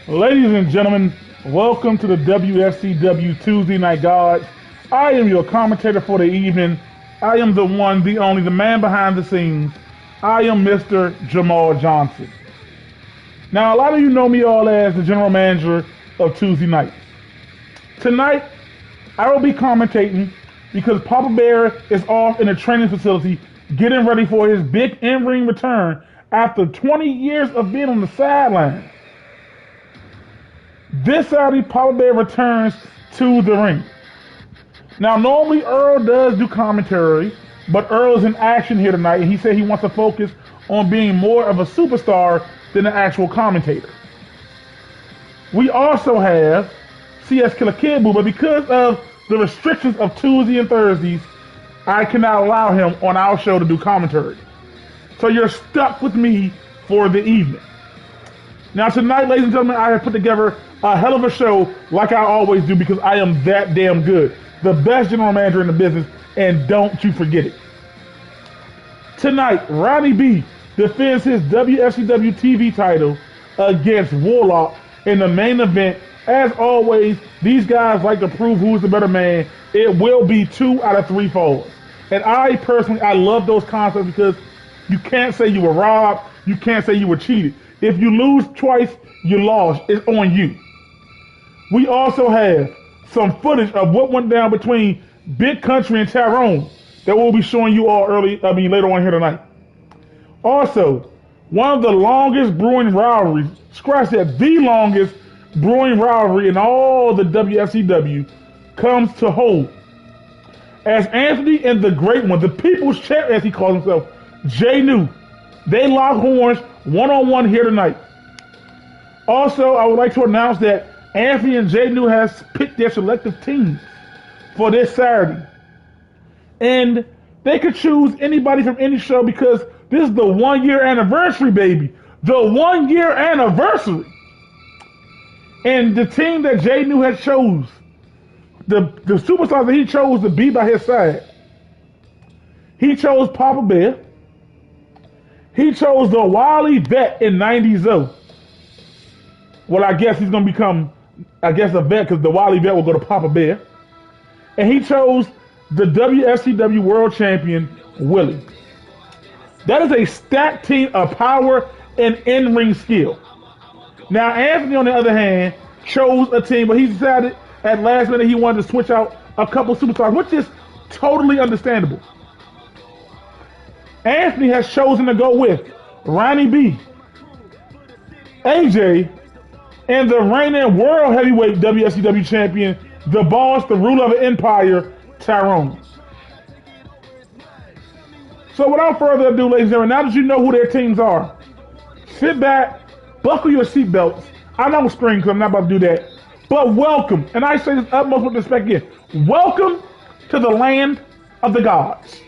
Ladies and gentlemen, welcome to the WFCW Tuesday Night Gods. I am your commentator for the evening. I am the one, the only, the man behind the scenes. I am Mr. Jamal Johnson. Now, a lot of you know me all as the general manager of Tuesday Night. Tonight, I will be commentating because Papa Bear is off in a training facility getting ready for his big in-ring return after 20 years of being on the sideline. This Saturday, Papa Bear returns to the ring. Now, normally Earl does do commentary, but Earl is in action here tonight, and he said he wants to focus on being more of a superstar than an actual commentator. We also have CS Killer Kid Boo, but because of the restrictions of Tuesday and Thursdays, I cannot allow him on our show to do commentary. So you're stuck with me for the evening. Now tonight, ladies and gentlemen, I have put together a hell of a show like I always do because I am that damn good. The best general manager in the business, and don't you forget it. Tonight, Ronnie B defends his WFCW TV title against Warlock in the main event. As always, these guys like to prove who's the better man. It will be 2 out of 3 falls. And I personally, I love those concepts because you can't say you were robbed. You can't say you were cheated. If you lose twice, you lost. It's on you. We also have some footage of what went down between Big Country and Tyrone that we'll be showing you all later on here tonight. Also, one of the longest brewing rivalries, scratch that, the longest brewing rivalry in all the WFCW comes to hold. As Anthony and the Great One, the People's Champ as he calls himself, Jay New, they lock horns one-on-one here tonight. Also, I would like to announce that Anthony and Jay New has picked their selective teams for this Saturday. And they could choose anybody from any show because this is the 1-year anniversary, baby. The 1-year anniversary. And the team that Jay New has chose, the superstars that he chose to be by his side, he chose Papa Bear. He chose the Wily Vet in 90s Zoe. Well, I guess he's going to become, a vet because the Wily Vet will go to Papa Bear. And he chose the WFCW World Champion, Willie. That is a stacked team of power and in-ring skill. Now, Anthony, on the other hand, chose a team, but he decided at last minute he wanted to switch out a couple superstars, which is totally understandable. Anthony has chosen to go with Ronnie B, AJ, and the reigning world heavyweight WFCW champion, the boss, the ruler of the empire, Tyrone. So without further ado, ladies and gentlemen, now that you know who their teams are, sit back, buckle your seatbelts. I don't scream because I'm not about to do that. But welcome, and I say this utmost with respect again, welcome to the land of the gods.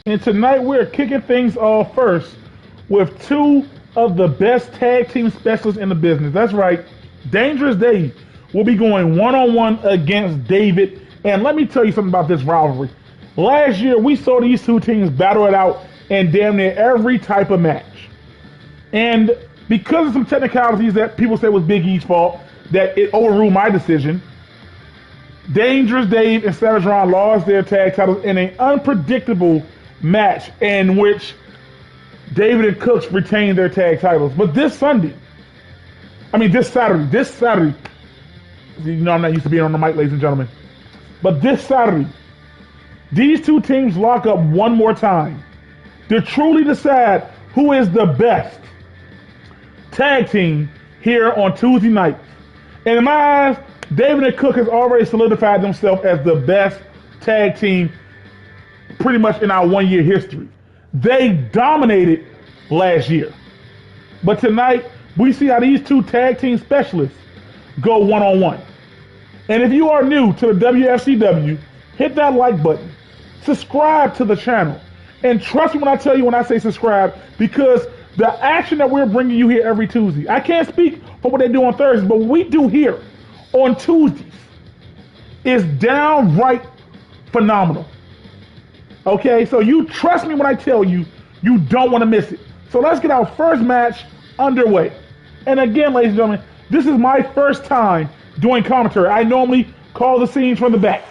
And tonight we're kicking things off first with 2 of the best tag team specialists in the business. That's right, Dangerous Dave will be going one-on-one against David. And let me tell you something about this rivalry. Last year we saw these 2 teams battle it out in damn near every type of match. And because of some technicalities that people said was Big E's fault, that it overruled my decision, Dangerous Dave and Savage Ron lost their tag titles in an unpredictable match in which David and Cooks retained their tag titles. But this Saturday, you know I'm not used to being on the mic, ladies and gentlemen. But this Saturday, these two teams lock up one more time to truly decide who is the best tag team here on Tuesday night. And in my eyes, David and Cook has already solidified themselves as the best tag team pretty much in our 1 year history. They dominated last year. But tonight, we see how these two tag team specialists go one-on-one. And if you are new to the WFCW, hit that like button. Subscribe to the channel. And trust me when I tell you when I say subscribe, because the action that we're bringing you here every Tuesday, I can't speak for what they do on Thursdays, but what we do here on Tuesdays is downright phenomenal. Okay, so you trust me when I tell you, you don't want to miss it. So let's get our first match underway. And again, ladies and gentlemen, this is my first time doing commentary. I normally call the scenes from the back.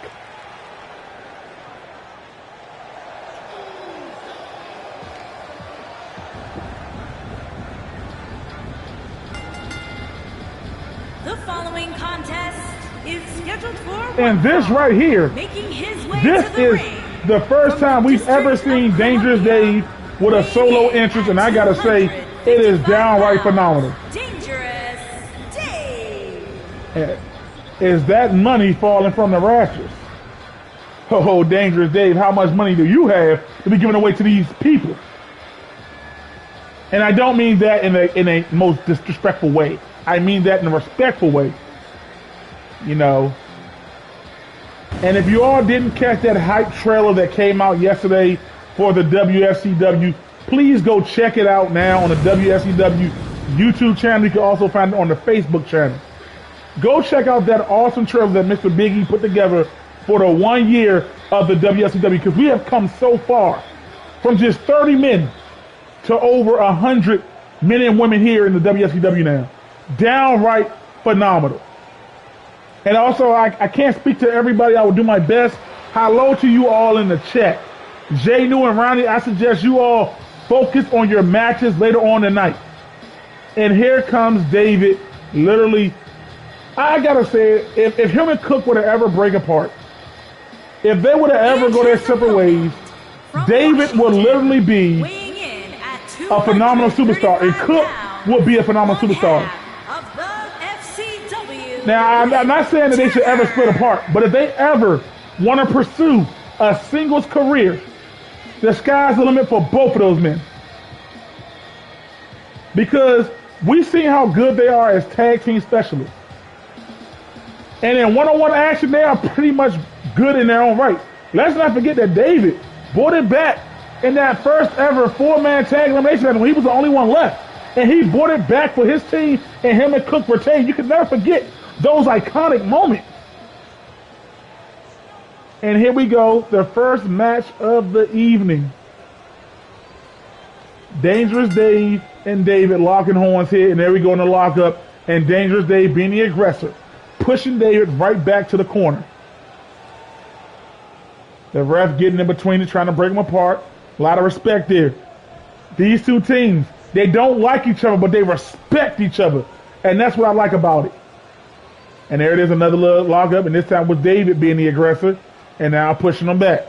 The following contest is scheduled for and this right here, making his way this to the is ring the first time we've ever seen Dangerous Dave with a solo entrance, and I gotta say, it is downright phenomenal. Dangerous Dave. Is that money falling from the rafters? Oh, Dangerous Dave, how much money do you have to be giving away to these people? And I don't mean that in a most disrespectful way. I mean that in a respectful way. You know. And if you all didn't catch that hype trailer that came out yesterday for the WFCW, please go check it out now on the WFCW YouTube channel. You can also find it on the Facebook channel. Go check out that awesome trailer that Mr. Biggie put together for the 1 year of the WFCW, because we have come so far from just 30 men to over 100 men and women here in the WFCW now. Downright phenomenal. And also, I can't speak to everybody. I will do my best. Hello to you all in the chat. Jay New and Ronnie, I suggest you all focus on your matches later on tonight. And here comes David. Literally, I gotta say, if him and Cook would have ever break apart, if they would have ever go their separate ways, David would literally be a phenomenal superstar, and Cook would be a phenomenal superstar. Now, I'm not saying that they should ever split apart, but if they ever want to pursue a singles career, the sky's the limit for both of those men. Because we've seen how good they are as tag team specialists. And in one-on-one action, they are pretty much good in their own right. Let's not forget that David brought it back in that first ever 4-man tag elimination match when he was the only one left. And he brought it back for his team, and him and Cook retained. You can never forget those iconic moments. And here we go, the first match of the evening. Dangerous Dave and David locking horns here, and there we go in the lockup, and Dangerous Dave being the aggressor, pushing David right back to the corner. The ref getting in between and trying to break them apart. A lot of respect there. These two teams, they don't like each other, but they respect each other, and that's what I like about it. And there it is, another little lockup, and this time with David being the aggressor, and now pushing them back.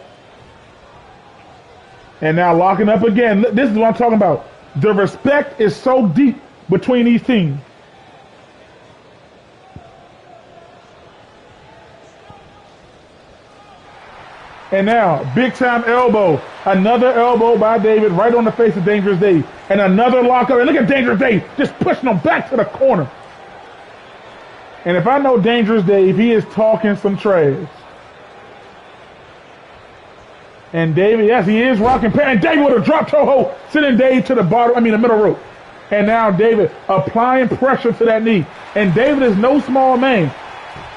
And now locking up again. This is what I'm talking about. The respect is so deep between these teams. And now, big time elbow. Another elbow by David right on the face of Dangerous Dave. And another lockup. And look at Dangerous Dave just pushing him back to the corner. And if I know Dangerous Dave, he is talking some trash. And David, yes, he is rocking. And David with a drop toe hold, sending Dave to the bottom, the middle rope. And now David applying pressure to that knee. And David is no small man.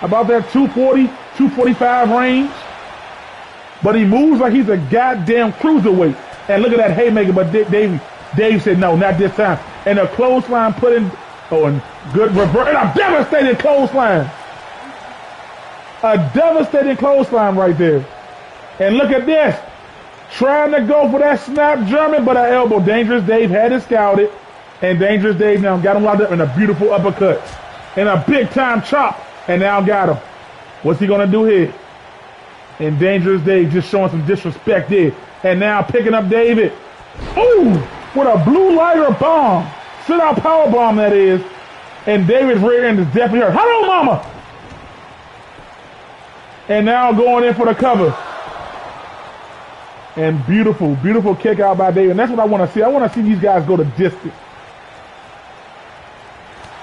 About that 240, 245 range. But he moves like he's a goddamn cruiserweight. And look at that haymaker, but Dave said, no, not this time. And a clothesline put in, and good reverse, and a devastating clothesline. A devastating clothesline right there. And look at this. Trying to go for that snap German, but an elbow. Dangerous Dave had it scouted. And Dangerous Dave now got him locked up in a beautiful uppercut. And a big time chop. And now got him. What's he going to do here? And Dangerous Dave just showing some disrespect there. And now picking up David. Ooh, with a blue lighter bomb. Sit out power bomb, that is. And David's rear end is definitely hurt. Hello, mama. And now going in for the cover. And beautiful, beautiful kick out by David. And that's what I want to see. I want to see these guys go the distance.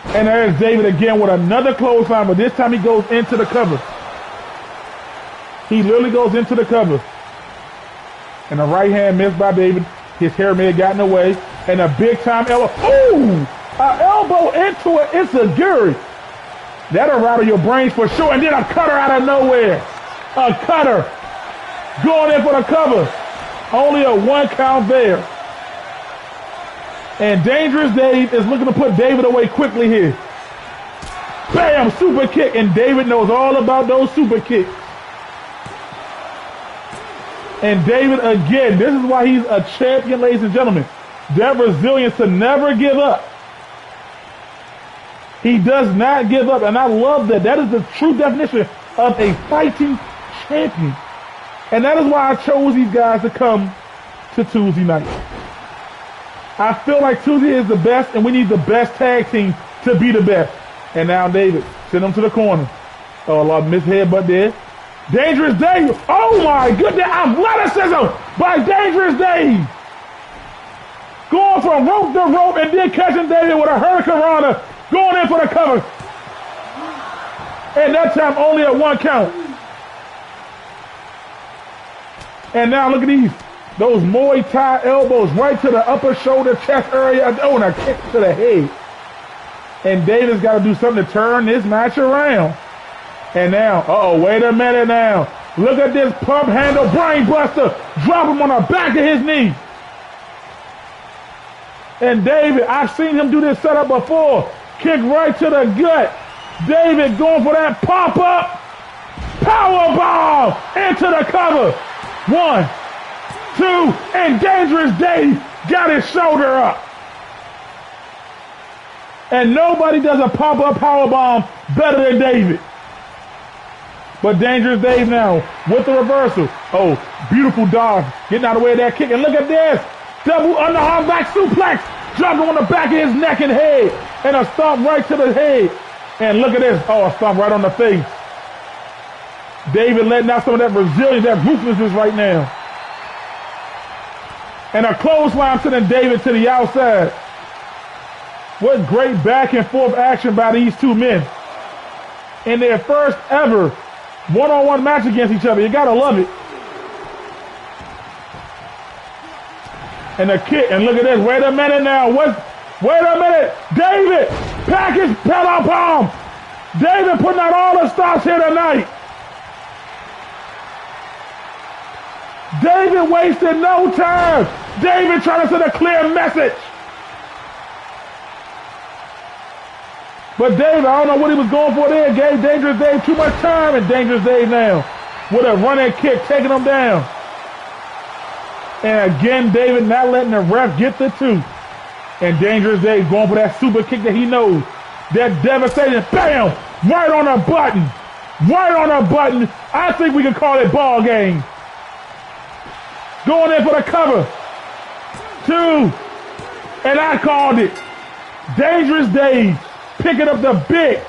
And there's David again with another clothesline, but this time he goes into the cover. He literally goes into the cover. And the right hand missed by David. His hair may have gotten away. And a big time elbow. Ooh! An elbow into it. It's a Guri. That'll rattle your brains for sure. And then a cutter out of nowhere. A cutter. Going in for the cover. Only a 1 count there. And Dangerous Dave is looking to put David away quickly here. Bam! Super kick. And David knows all about those super kicks. And David, again, this is why he's a champion, ladies and gentlemen. That resilience to never give up. He does not give up, and I love that. That is the true definition of a fighting champion. And that is why I chose these guys to come to Tuesday night. I feel like Tuesday is the best, and we need the best tag team to be the best. And now David, send him to the corner. Oh, a lot of missed headbutt there. Dangerous Dave. Oh my goodness. Athleticism by Dangerous Dave. Going from rope to rope and then catching David with a hurricanrana. Going in for the cover. And that time only at 1 count. And now look at these. Those Muay Thai elbows right to the upper shoulder, chest area. Oh, and a kick to the head. And David's got to do something to turn this match around. And now, wait a minute now. Look at this pump handle brain buster. Drop him on the back of his knee. And David, I've seen him do this setup before. Kick right to the gut. David going for that pop-up. Power bomb into the cover. 1, 2, and Dangerous Dave got his shoulder up. And nobody does a pop-up power bomb better than David. But Dangerous Dave now with the reversal. Oh, beautiful dodge. Getting out of the way of that kick. And look at this. Double underarm back suplex. Dropping on the back of his neck and head. And a stomp right to the head. And look at this. Oh, a stomp right on the face. David letting out some of that resilience, that ruthlessness right now. And a clothesline sending David to the outside. What great back and forth action by these two men. In their first ever one-on-one match against each other. You gotta love it. And a kick, and look at this. Wait a minute now. Wait a minute. David, package pedal palm. David putting out all the stops here tonight. David wasted no time. David trying to send a clear message. But David, I don't know what he was going for there. Gave Dangerous Dave too much time, and Dangerous Dave now with a running kick, taking him down. And again, David not letting the ref get the 2. And Dangerous Dave going for that super kick that he knows. That devastating, bam, right on a button. Right on a button. I think we can call it ball game. Going in for the cover. 2. And I called it. Dangerous Dave picking up the big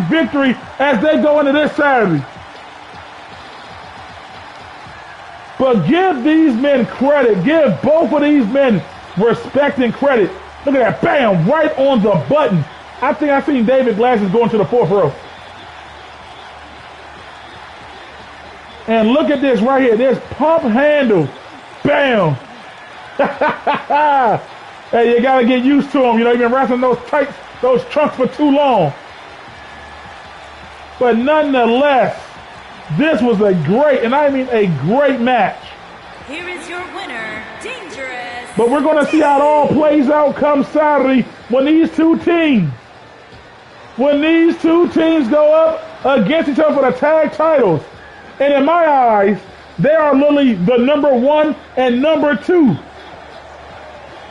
victory as they go into this Saturday. But give these men credit. Give both of these men respect and credit. Look at that. Bam. Right on the button. I think I've seen David Glasses going to the 4th row. And look at this right here. There's pump handle. Bam. Hey, you got to get used to them. You know, you've been wrestling those trunks for too long. But nonetheless, this was a great, and I mean a great match. Here is your winner, Dangerous. But we're going to see how it all plays out come Saturday when these two teams go up against each other for the tag titles. And in my eyes, they are literally the number 1 and number 2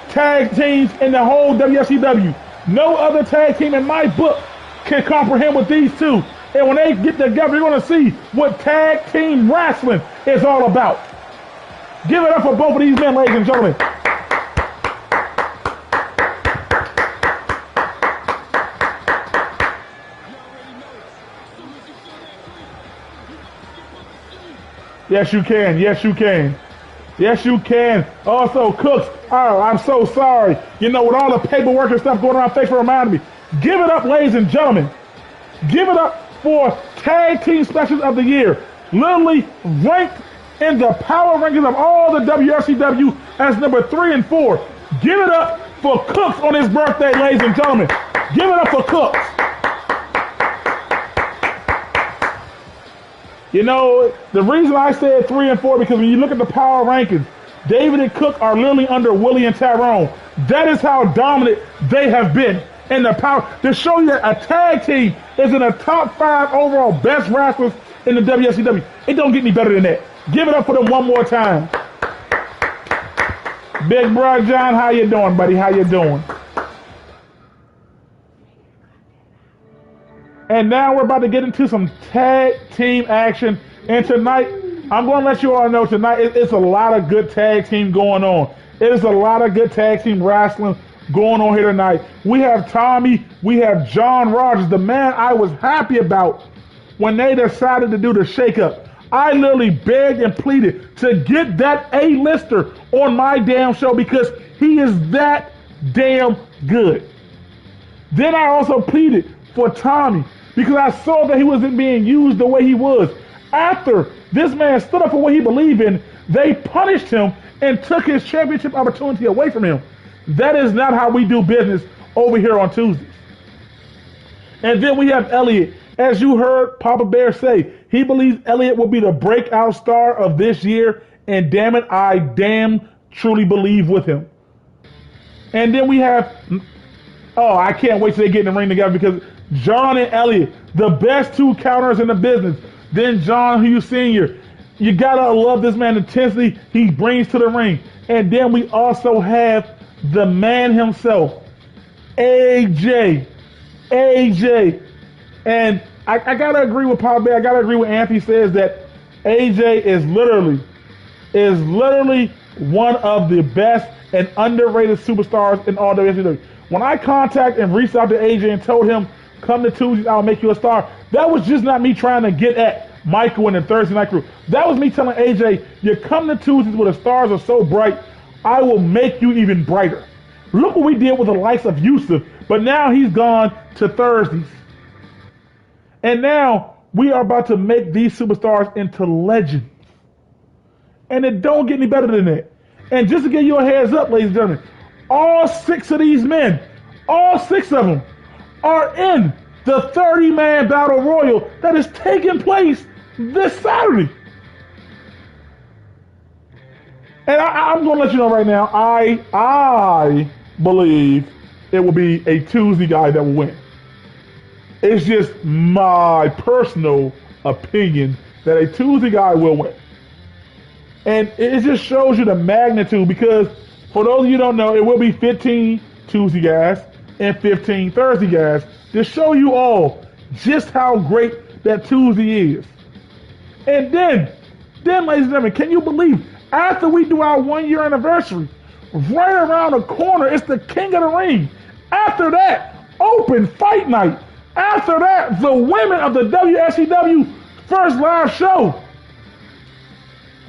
tag teams in the whole WFCW. No other tag team in my book can comprehend with these two. And when they get together, you're going to see what tag team wrestling is all about. Give it up for both of these men, ladies and gentlemen. Yes, you can. Yes, you can. Yes, you can. Also, Cooks, oh, I'm so sorry. You know, with all the paperwork and stuff going around, thanks for reminding me. Give it up, ladies and gentlemen. Give it up for Tag Team Specials of the Year. Literally ranked in the power rankings of all the WFCW as number 3 and 4. Give it up for Cooks on his birthday, ladies and gentlemen. Give it up for Cooks. You know, the reason I said 3 and 4 because when you look at the power rankings, David and Cook are literally under Willie and Tyrone. That is how dominant they have been in the power. To show you that a tag team is in the top 5 overall best wrestlers in the WFCW. It don't get any better than that. Give it up for them one more time. Big Bro John, how you doing, buddy? How you doing? And now we're about to get into some tag team action. And tonight, I'm going to let you all know tonight, it's a lot of good tag team going on. It is a lot of good tag team wrestling going on here tonight. We have Tommy, we have John Rogers, the man I was happy about when they decided to do the shakeup. I literally begged and pleaded to get that A-lister on my damn show because he is that damn good. Then I also pleaded for Tommy because I saw that he wasn't being used the way he was. After this man stood up for what he believed in, they punished him and took his championship opportunity away from him. That is not how we do business over here on Tuesdays. And then we have Elliot. As you heard Papa Bear say, he believes Elliot will be the breakout star of this year, and damn it, I damn truly believe with him. And then we have, oh, I can't wait till they get in the ring together because John and Elliot, the best 2 counters in the business. Then John Hughes Sr., you gotta love this man intensely he brings to the ring. And then we also have the man himself, AJ. And I gotta agree with Papa Bear. I gotta agree with Anthony says that AJ is literally one of the best and underrated superstars in all WCW. When I contacted and reached out to AJ and told him, come to Tuesdays, I'll make you a star, that was just not me trying to get at Michael and the Thursday Night Crew. That was me telling AJ, you come to Tuesdays where the stars are so bright, I will make you even brighter. Look what we did with the likes of Yusuf, but now he's gone to Thursdays. And now we are about to make these superstars into legends. And it don't get any better than that. And just to give you a heads up, ladies and gentlemen, all 6 of these men, all 6 of them, are in the 30-man battle royal that is taking place this Saturday. And I'm going to let you know right now, I believe it will be a Tuesday guy that will win. It's just my personal opinion that a Tuesday guy will win. And it just shows you the magnitude because for those of you who don't know, it will be 15 Tuesday guys and 15 Thursday guys to show you all just how great that Tuesday is. And then, ladies and gentlemen, can you believe after we do our 1-year anniversary, right around the corner, it's the King of the Ring. After that, open fight night. After that, the women of the WFCW first live show.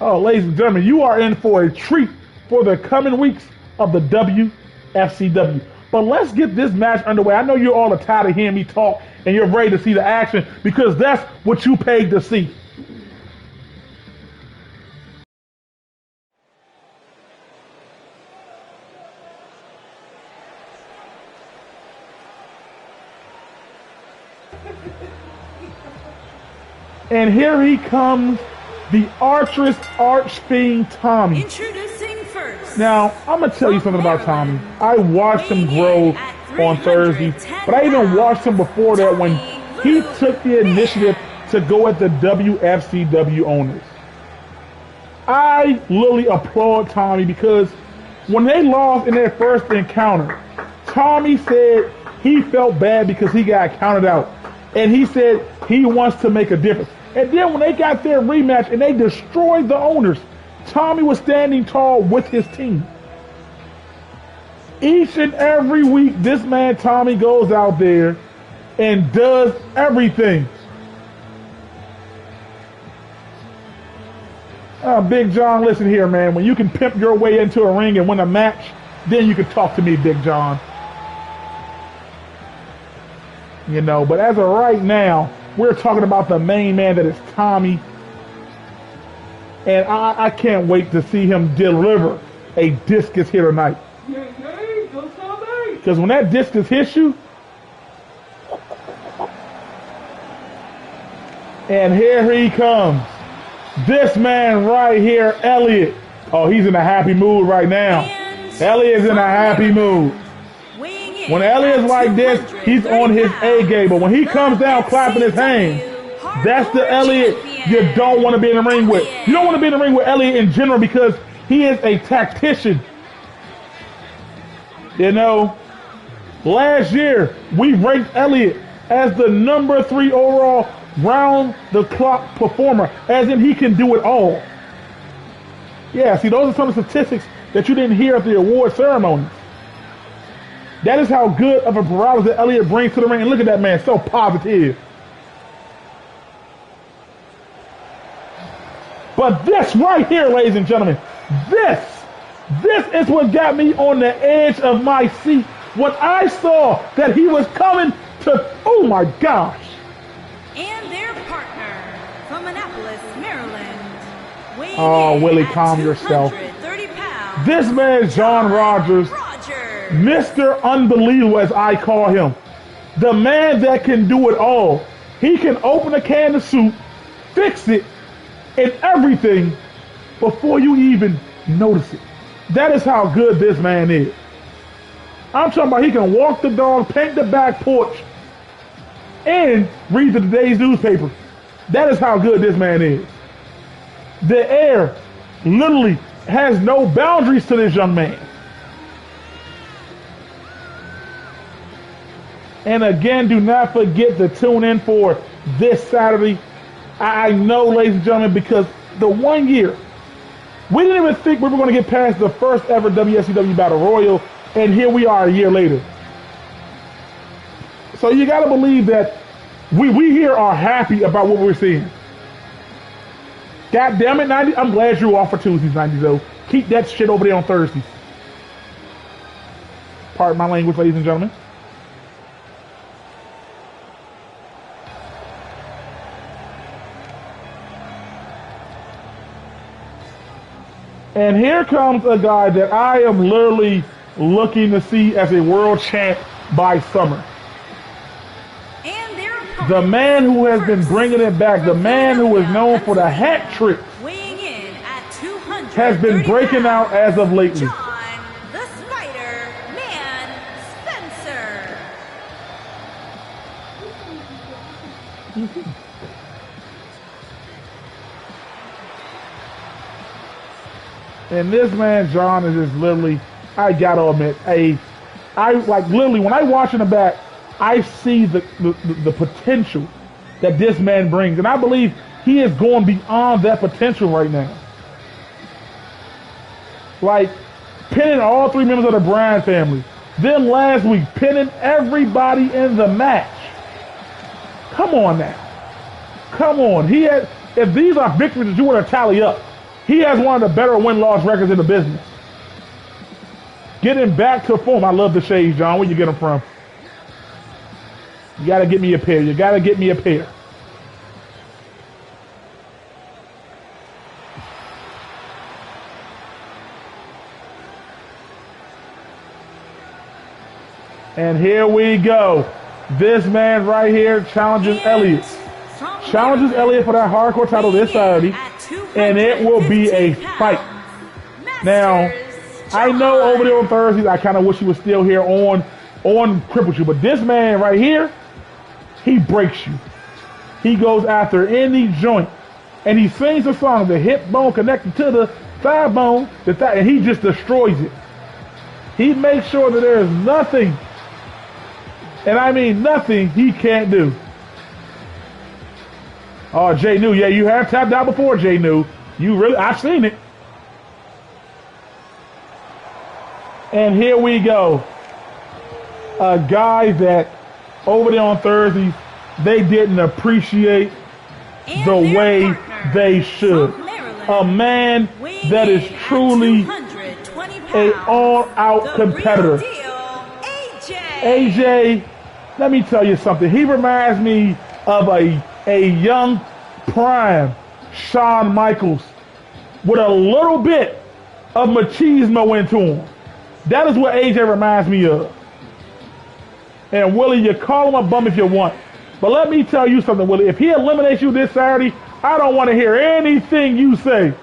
Oh, ladies and gentlemen, you are in for a treat for the coming weeks of the WFCW. But let's get this match underway. I know you're all tired of hearing me talk and you're ready to see the action because that's what you paid to see. And here he comes, the archer's arch-fiend Tommy. Introducing first. Now, I'm going to tell you something about Tommy. I watched him grow on Thursday, but I even watched him before that when he took the initiative to go at the WFCW owners. I literally applaud Tommy because when they lost in their first encounter, Tommy said he felt bad because he got counted out. And he said He wants to make a difference. And then when they got their rematch and they destroyed the owners, Tommy was standing tall with his team. Each and every week, this man Tommy goes out there and does everything. Big John, listen here, man. When you can pimp your way into a ring and win a match, then you can talk to me, Big John. You know, but as of right now, we're talking about the main man that is Tommy. And I can't wait to see him deliver a discus here tonight. Because when that discus hits you, and here he comes. This man right here, Elliot. Oh, he's in a happy mood right now. Elliot's in a happy mood. When Elliot's like this, he's on his A game. But when he comes down clapping his hands, that's the Elliot you don't want to be in the ring with. You don't want to be in the ring with Elliot in general because he is a tactician. You know, last year, we ranked Elliot as the number 3 overall round-the-clock performer, as in he can do it all. Yeah, see, those are some of the statistics that you didn't hear at the award ceremony. That is how good of a paralysis that Elliot brings to the ring. And look at that man, so positive. But this right here, ladies and gentlemen, this is what got me on the edge of my seat when I saw that he was coming to, oh my gosh. And their partner from Annapolis, Maryland. Oh, Willie, calm yourself. This man, John Rogers, Mr. Unbelievable, as I call him. The man that can do it all. He can open a can of soup, fix it, and everything before you even notice it. That is how good this man is. I'm talking about he can walk the dog, paint the back porch, and read the today's newspaper. That is how good this man is. The air literally has no boundaries to this young man. And again, do not forget to tune in for this Saturday. I know, ladies and gentlemen, because the 1 year, we didn't even think we were going to get past the first ever WFCW Battle Royal, and here we are a year later. So you got to believe that we here are happy about what we're seeing. God damn it, 90. I'm glad you're off for Tuesdays, 90s, though. Keep that shit over there on Thursdays. Pardon my language, ladies and gentlemen. And here comes a guy that I am literally looking to see as a world champ by summer. The man who has been bringing it back, the man who is known for the hat trick, has been breaking out as of lately. John, the Spider-Man Spencer. And this man, John, is just literally, I gotta admit, I like literally when I watch in the back, I see the potential that this man brings. And I believe he is going beyond that potential right now. Like, pinning all 3 members of the Bryan family. Then last week, pinning everybody in the match. Come on now. Come on. He has, if these are victories that you want to tally up, he has one of the better win-loss records in the business. Getting back to form. I love the shades, John. Where you get them from? You got to get me a pair. You got to get me a pair. And here we go. This man right here challenges Elliot. Challenges Elliot for that hardcore title this Saturday. And it will be a fight. Now, I know over there on Thursdays, I kind of wish he was still here on Cripple You. But this man right here, he breaks you. He goes after any joint. And he sings a song, the hip bone connected to the thigh bone, and he just destroys it. He makes sure that there is nothing, and I mean nothing, he can't do. Oh, Jay New. Yeah, you have tapped out before, Jay New. You really, I've seen it. And here we go. A guy that over there on Thursdays, they didn't appreciate the way they should. A man that is truly an all-out competitor. AJ, let me tell you something. He reminds me of a young prime Shawn Michaels with a little bit of machismo into him. That is what AJ reminds me of. And Willie, you call him a bum if you want. But let me tell you something, Willie. If he eliminates you this Saturday, I don't want to hear anything you say.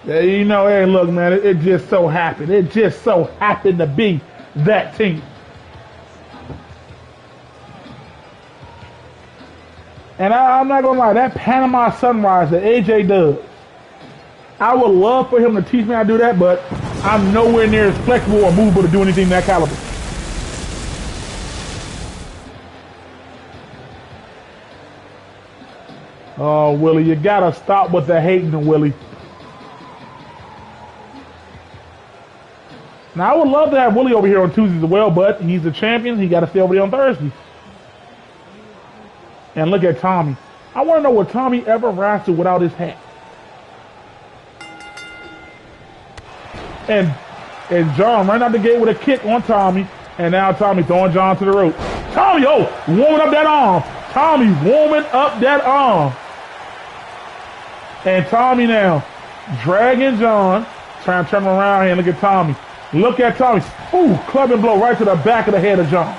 Yeah, you know, hey, look, man, it just so happened. It just so happened to be that team. And I'm not going to lie, that Panama Sunrise that AJ does, I would love for him to teach me how to do that, but I'm nowhere near as flexible or movable to do anything that caliber. Oh, Willie, you got to stop with the hating, Willie. Now, I would love to have Willie over here on Tuesdays as well, but he's the champion. He got to stay over there on Thursdays. And look at Tommy. I want to know, will Tommy ever wrestle without his hat? And John right out the gate with a kick on Tommy. And now Tommy throwing John to the rope. Tommy, oh, warming up that arm. Tommy warming up that arm. And Tommy now dragging John. Trying to turn him around here and look at Tommy. Look at Tommy. Ooh, club and blow right to the back of the head of John.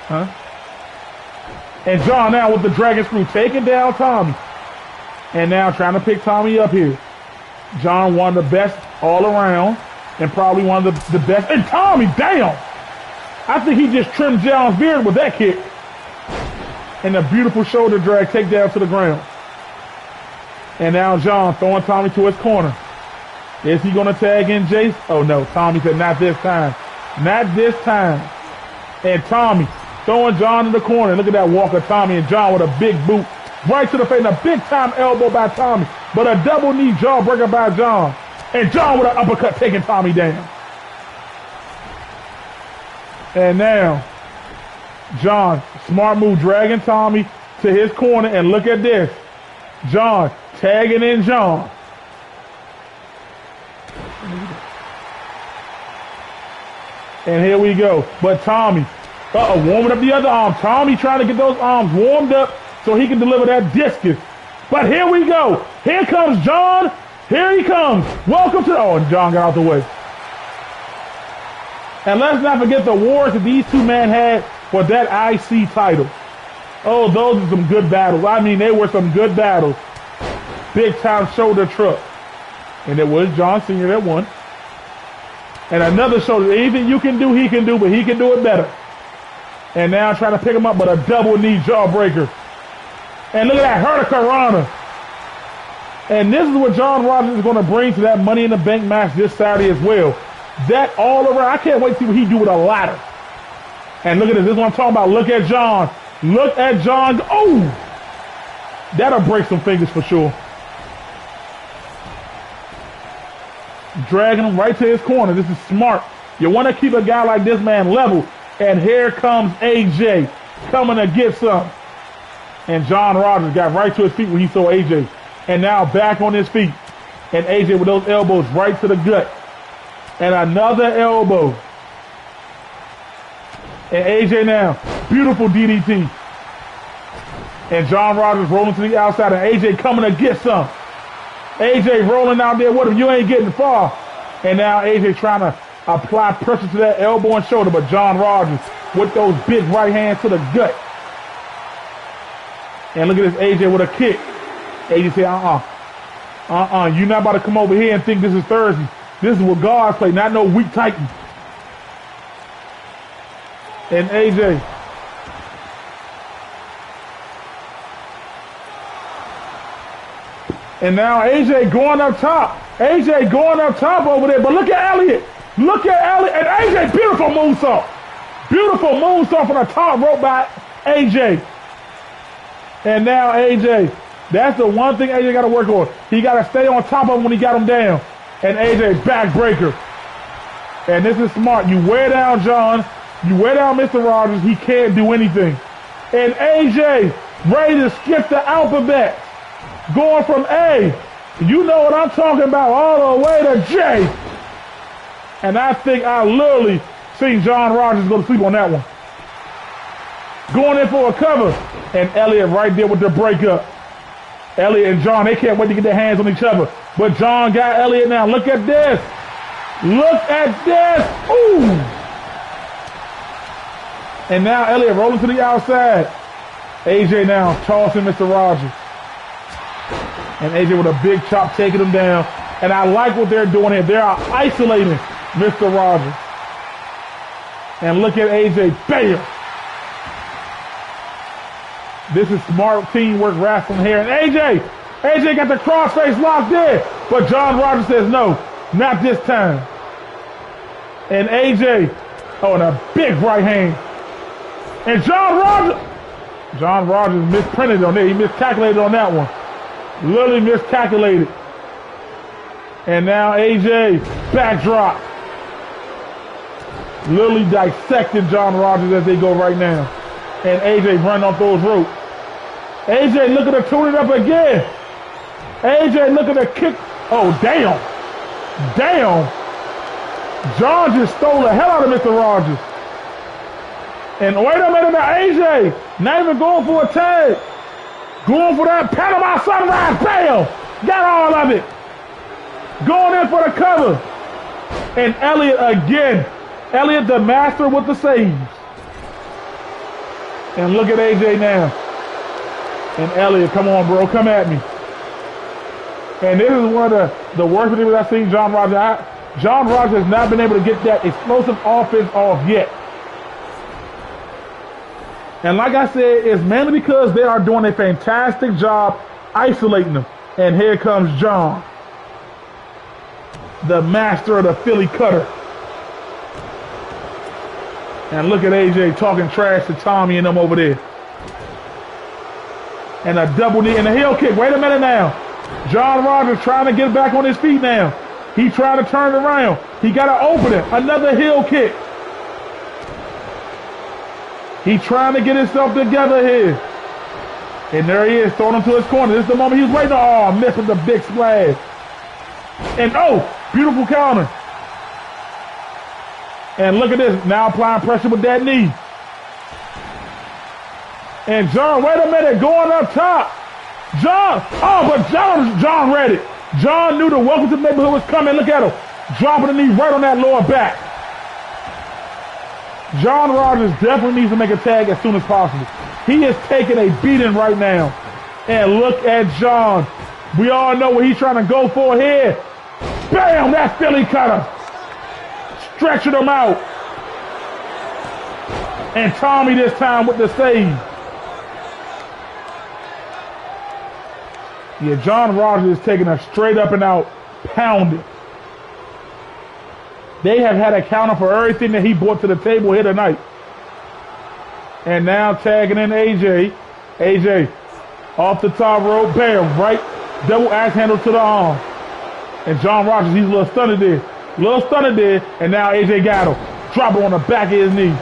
Huh? And John now with the dragon screw taking down Tommy. And now trying to pick Tommy up here. John, one of the best all around. And probably one of the best. And Tommy, damn! I think he just trimmed John's beard with that kick. And a beautiful shoulder drag takedown to the ground. And now John throwing Tommy to his corner. Is he going to tag in Jace? Oh, no. Tommy said, not this time. Not this time. And Tommy throwing John in the corner. Look at that walk of Tommy and John with a big boot. Right to the face. And a big-time elbow by Tommy. But a double knee jawbreaker by John. And John with an uppercut taking Tommy down. And now, John, smart move, dragging Tommy to his corner. And look at this. John tagging in John. And here we go. But Tommy, warming up the other arm. Tommy trying to get those arms warmed up so he can deliver that discus. But here we go. Here comes John. Here he comes. Welcome to... Oh, and John got out the way. And let's not forget the wars that these two men had for that IC title. Oh, those are some good battles. I mean, they were some good battles. Big time shoulder truck. And it was John Sr. that won. And another shoulder. Anything you can do, he can do, but he can do it better. And now trying to pick him up, but a double knee jawbreaker. And look at that Hurricanrana. And this is what John Rogers is going to bring to that Money in the Bank match this Saturday as well. That all around. I can't wait to see what he do with a ladder. And look at this. This is what I'm talking about. Look at John. Look at John. Oh! That'll break some fingers for sure. Dragging him right to his corner. This is smart. You want to keep a guy like this man level. And here comes AJ coming to get some. And John Rogers got right to his feet when he saw AJ. And now back on his feet. And AJ with those elbows right to the gut. And another elbow. And AJ now. Beautiful DDT. And John Rogers rolling to the outside. And AJ coming to get some. AJ rolling out there with him. You ain't getting far. And now AJ trying to apply pressure to that elbow and shoulder. But John Rogers with those big right hands to the gut. And look at this AJ with a kick. AJ say, you're not about to come over here and think this is Thursday. This is what God's play, not no weak Titan. And AJ. And now AJ going up top. AJ going up top over there. But look at Elliott. Look at Elliott. And AJ, beautiful moonsault. Beautiful moonsault from the top rope by AJ. And now AJ, that's the one thing AJ got to work on. He got to stay on top of him when he got him down. And AJ, backbreaker. And this is smart. You wear down John. You wear down Mr. Rogers. He can't do anything. And AJ, ready to skip the alphabet. Going from A, you know what I'm talking about, all the way to J. And I think I literally seen John Rogers go to sleep on that one. Going in for a cover. And Elliott right there with the breakup. Elliott and John, they can't wait to get their hands on each other. But John got Elliott now. Look at this. Look at this. Ooh. And now Elliott rolling to the outside. AJ now tossing Mr. Rogers. And AJ with a big chop taking him down. And I like what they're doing here. They're isolating Mr. Rogers. And look at AJ. Bam. This is smart teamwork wrestling here. And AJ got the crossface locked in. But John Rogers says no, not this time. And AJ, and a big right hand. And John Rogers misprinted on there. He miscalculated on that one. Literally miscalculated. And now AJ, backdrop. Literally dissecting John Rogers as they go right now. And AJ running off those ropes. AJ looking to tune it up again. AJ looking to kick. Oh, damn. Damn. John just stole the hell out of Mr. Rogers. And wait a minute now, AJ, not even going for a tag. Going for that Panama Sunrise. Bam. Got all of it. Going in for the cover. And Elliott again. Elliott the master with the saves. And look at AJ now. And Elliott, come on, bro, come at me. And this is one of the worst things I've seen John Rogers. John Rogers has not been able to get that explosive offense off yet. And like I said, it's mainly because they are doing a fantastic job isolating them. And here comes John, the master of the Philly cutter. And look at AJ talking trash to Tommy and them over there. And a double knee and a heel kick. Wait a minute now. John Rogers trying to get back on his feet now. He trying to turn it around. He got to open it. Another heel kick. He trying to get himself together here. And there he is, throwing him to his corner. This is the moment he was waiting on. Oh, missed with the big splash. And beautiful counter. And look at this, now applying pressure with that knee. And John, wait a minute, going up top. John read it. John knew the welcome to the neighborhood was coming. Look at him, dropping the knee right on that lower back. John Rogers definitely needs to make a tag as soon as possible. He is taking a beating right now. And look at John. We all know what he's trying to go for here. Bam, that Philly cutter. Stretching him out. And Tommy this time with the save. Yeah, John Rogers is taking a straight up and out pounding. They have had a counter for everything that he brought to the table here tonight. And now tagging in AJ. AJ off the top rope, bam, right, double axe handle to the arm. And John Rogers, he's a little stunned there. And now AJ got him. Drop it on the back of his knee.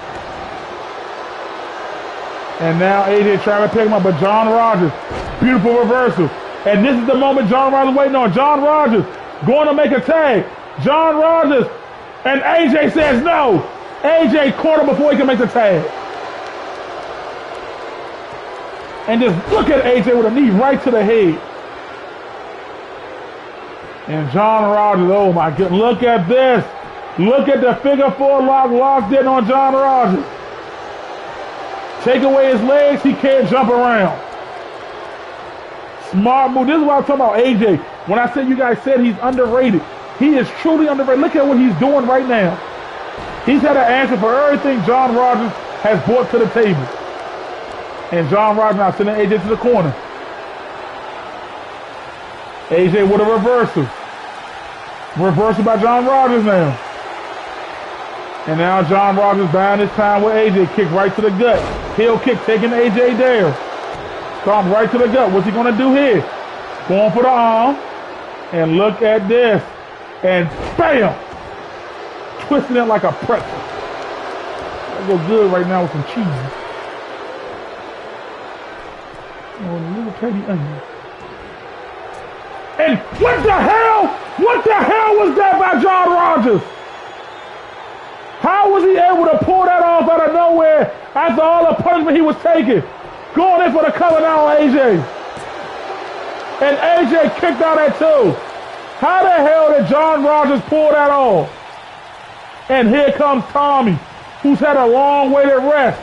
And now AJ trying to pick him up, but John Rogers, beautiful reversal. And this is the moment John Rogers waiting on. John Rogers going to make a tag. John Rogers, and AJ says no. AJ caught him before he can make the tag. And just look at AJ with a knee right to the head. And John Rogers, oh my goodness, look at this. Look at the figure four lock locked in on John Rogers. Take away his legs, he can't jump around. Smart move. This is what I'm talking about AJ. When I said you guys said he's underrated, he is truly underrated. Look at what he's doing right now. He's had an answer for everything John Rogers has brought to the table. And John Rogers now sending AJ to the corner. AJ with a reversal. Reversal by John Rogers now. And now John Rogers buying his time with AJ. Kick right to the gut. Heel kick taking AJ down. Stomp right to the gut. What's he going to do here? Going for the arm. And look at this. And bam! Twisting it like a pretzel. That go good right now with some cheese. Oh, a little tiny onion. And what the hell? What the hell was that by John Rogers? How was he able to pull that off out of nowhere after all the punishment he was taking? Going in for the cover now on AJ. And AJ kicked out at 2. How the hell did John Rogers pull that off? And here comes Tommy, who's had a long way to rest.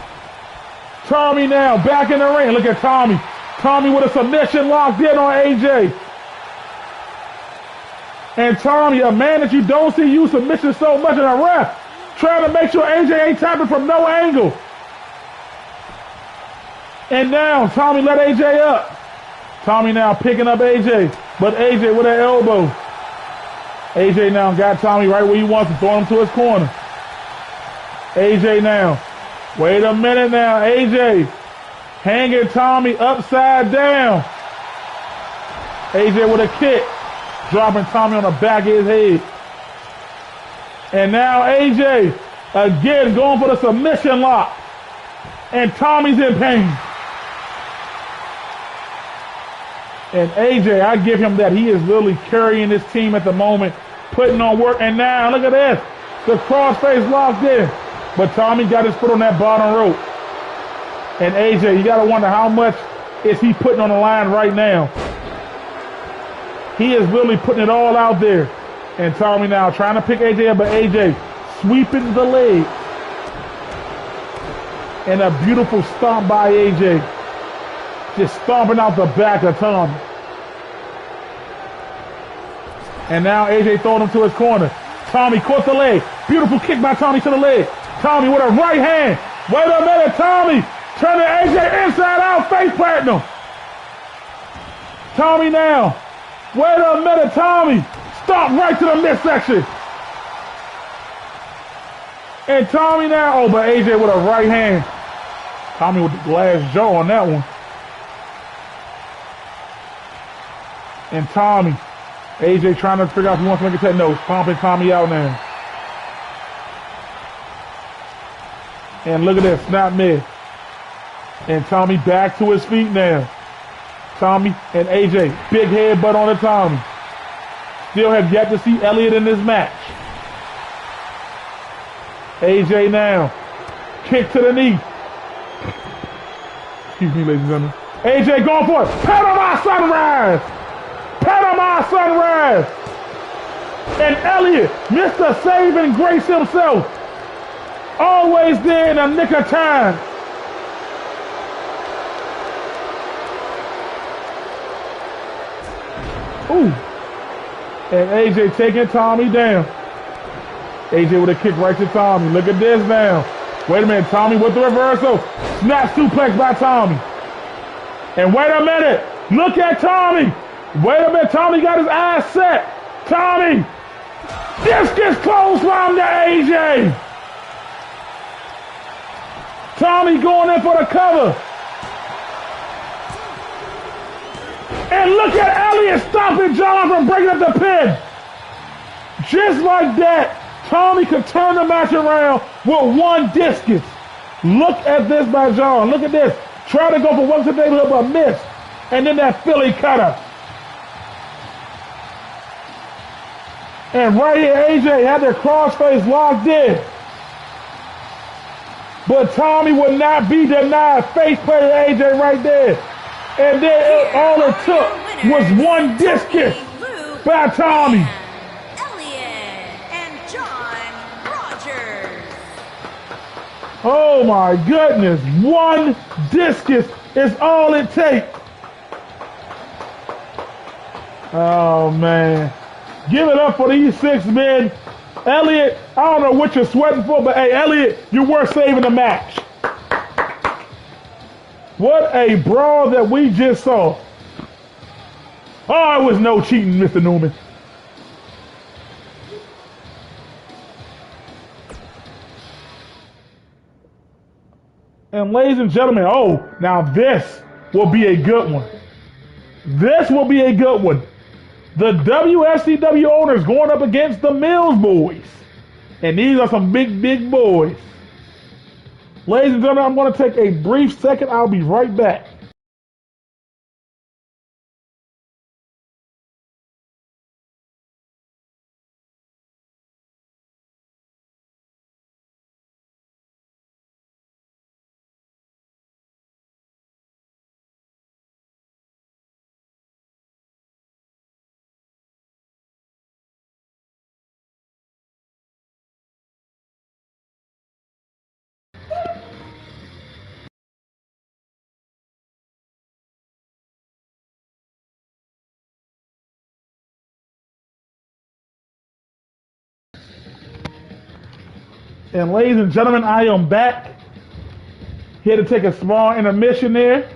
Tommy now back in the ring. Look at Tommy. Tommy with a submission locked in on AJ. And Tommy, a man that you don't see use submission so much in a ref, trying to make sure AJ ain't tapping from no angle. And now Tommy let AJ up. Tommy now picking up AJ, but AJ with an elbow. AJ now got Tommy right where he wants to, throw him to his corner. AJ now, wait a minute now, AJ hanging Tommy upside down. AJ with a kick, dropping Tommy on the back of his head. And now AJ again going for the submission lock. And Tommy's in pain. And AJ, I give him that. He is really carrying this team at the moment, putting on work. And now, look at this. The crossface locked in. But Tommy got his foot on that bottom rope. And AJ, you got to wonder how much is he putting on the line right now. He is really putting it all out there. And Tommy now trying to pick AJ up, but AJ sweeping the leg. And a beautiful stomp by AJ. Just stomping out the back of Tommy. And now AJ throwing him to his corner. Tommy caught the leg. Beautiful kick by Tommy to the leg. Tommy with a right hand. Wait a minute, Tommy. Turning AJ inside out, face planting him. Tommy now. Wait a minute, Tommy. Stomp right to the midsection. And Tommy now. Oh, but AJ with a right hand. Tommy with the glass jaw on that one. And Tommy, AJ trying to figure out if he wants to make a tag. No, stomping Tommy out now. And look at this, snap mid. And Tommy back to his feet now. Tommy and AJ, big headbutt on the Tommy. Still have yet to see Elliott in this match. AJ now, kick to the knee. Excuse me, ladies and gentlemen. AJ going for it. Panama Sunrise. Panama Sunrise. And Elliott, Mr. Saving Grace himself. Always there in the nick of time. Ooh. And AJ taking Tommy down. AJ with a kick right to Tommy. Look at this now. Wait a minute, Tommy with the reversal. Snap suplex by Tommy. And wait a minute. Look at Tommy. Wait a minute, Tommy got his eyes set. Tommy. Discus clothesline to AJ. Tommy going in for the cover. And look at Elliott stopping John from breaking up the pin. Just like that, Tommy could turn the match around with one discus. Look at this by John. Look at this. Try to go for one today, but miss. And then that Philly cutter. And right here, AJ had their crossface locked in. But Tommy would not be denied. Face planted AJ right there. And then all it took was one discus by Tommy. Elliott and John Rogers. Oh my goodness. One discus is all it takes. Oh man. Give it up for these 6 men. Elliott, I don't know what you're sweating for, but hey, Elliott, you're worth saving the match. What a brawl that we just saw. Oh, it was no cheating, Mr. Newman. And ladies and gentlemen, oh, now this will be a good one. This will be a good one. The WFCW owners going up against the Mills boys. And these are some big, big boys. Ladies and gentlemen, I'm going to take a brief second. I'll be right back. And ladies and gentlemen, I am back. Here to take a small intermission there.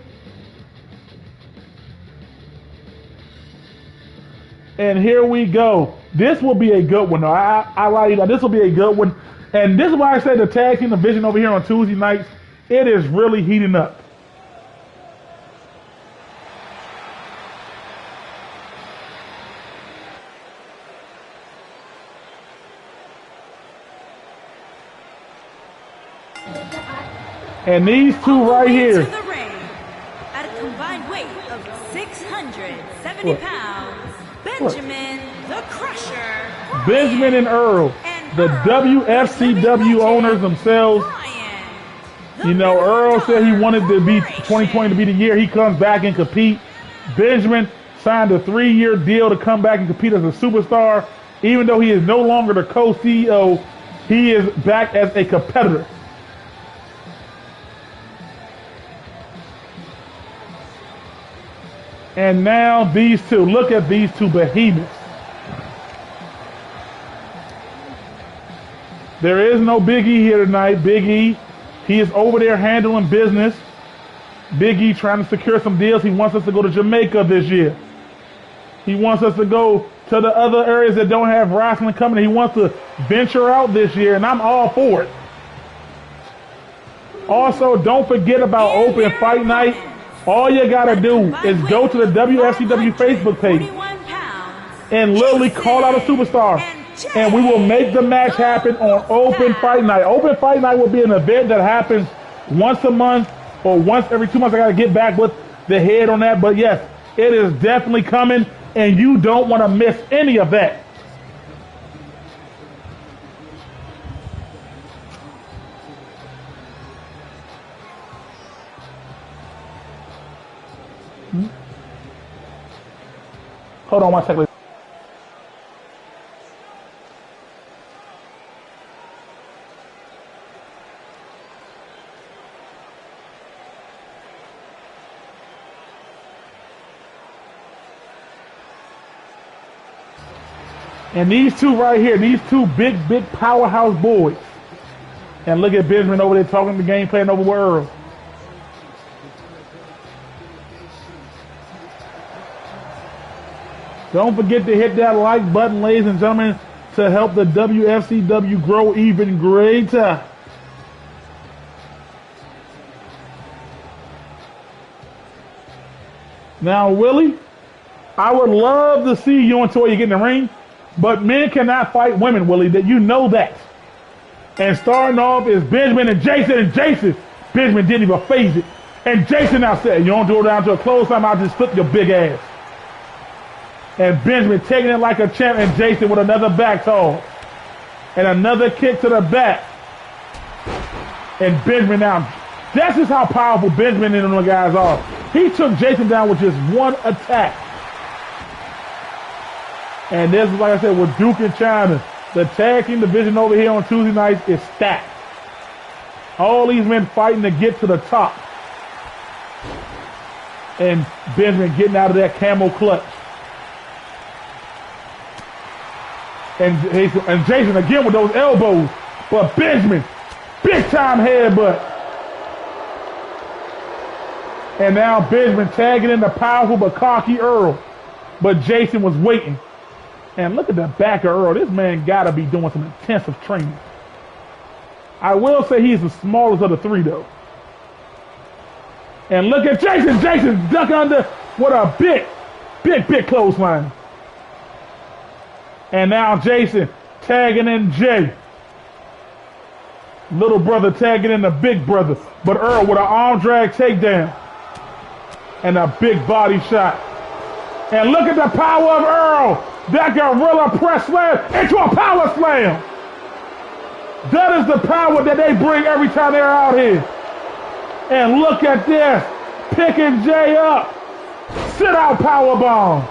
And here we go. This will be a good one, though. I like it. This will be a good one. And this is why I say the tag team division over here on Tuesday nights, it is really heating up. And these two right here. To the ring, at a combined weight of 670 pounds, Benjamin the Crusher. Benjamin and Earl, the WFCW owners themselves. You know, Earl said he wanted to be 2020 to be the year he comes back and compete. Benjamin signed a 3-year deal to come back and compete as a superstar. Even though he is no longer the co-CEO, he is back as a competitor. And now these two, look at these two behemoths. There is no Big E here tonight. Big E, he is over there handling business. Big E trying to secure some deals. He wants us to go to Jamaica this year. He wants us to go to the other areas that don't have wrestling coming. He wants to venture out this year, and I'm all for it. Also, don't forget about Open Fight Night. All you gotta do is go to the WFCW Facebook page and literally call out a superstar, and we will make the match happen on Open Fight Night. Open Fight Night will be an event that happens once a month or once every 2 months. I gotta get back with the head on that, but yes, it is definitely coming, and you don't want to miss any of that. Hold on one second. And these two right here, these two big powerhouse boys. And look at Benjamin over there talking the game, playing over with Earl. Don't forget to hit that like button, ladies and gentlemen, to help the WFCW grow even greater. Now, Willie, I would love to see you and Toya get in the ring, but men cannot fight women, Willie. That you know that. And starting off is Benjamin and Jason. Benjamin didn't even phase it. And Jason now said, you don't do it down to a clothesline, I'll just flip your big ass. And Benjamin taking it like a champ, and Jason with another back toss. And another kick to the back. And Benjamin now. That's just how powerful Benjamin and them guys are. He took Jason down with just one attack. And this is, like I said, with Duke and China. The tag team division over here on Tuesday nights is stacked. All these men fighting to get to the top. And Benjamin getting out of that camel clutch. And Jason again with those elbows. But Benjamin, big time headbutt. And now Benjamin tagging in the powerful but cocky Earl. But Jason was waiting. And look at the back of Earl. This man gotta be doing some intensive training. I will say he's the smallest of the three though. And look at Jason. Jason duck under. What a big clothesline. And now Jason tagging in Jay. Little brother tagging in the big brother. But Earl with an arm drag takedown. And a big body shot. And look at the power of Earl. That gorilla press slam into a power slam. That is the power that they bring every time they're out here. And look at this. Picking Jay up. Sit out power bomb.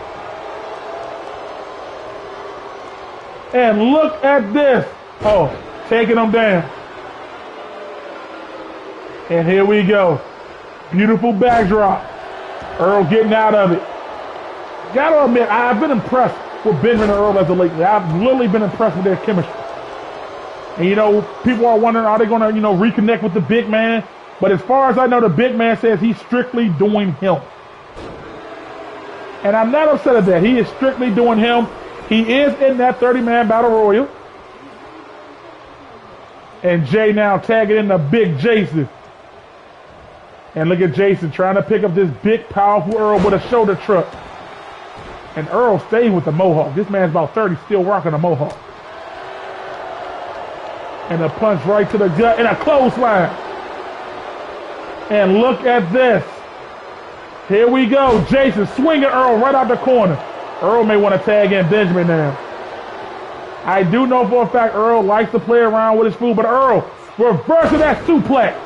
And look at this. Oh, taking him down. And here we go. Beautiful backdrop. Earl getting out of it. Gotta admit, I've been impressed with Benjamin and Earl as of lately. I've literally been impressed with their chemistry. And you know, people are wondering, are they gonna, you know, reconnect with the big man? But as far as I know, the big man says he's strictly doing him. And I'm not upset at that. He is strictly doing him. He is in that 30-man battle royal. And Jay now tagging in the big Jason. And look at Jason trying to pick up this big, powerful Earl with a shoulder truck. And Earl stayed with the mohawk. This man's about 30, still rocking a mohawk. And a punch right to the gut and a clothesline. And look at this. Here we go. Jason swinging Earl right out the corner. Earl may want to tag in Benjamin now. I do know for a fact Earl likes to play around with his food, but Earl reversing that suplex.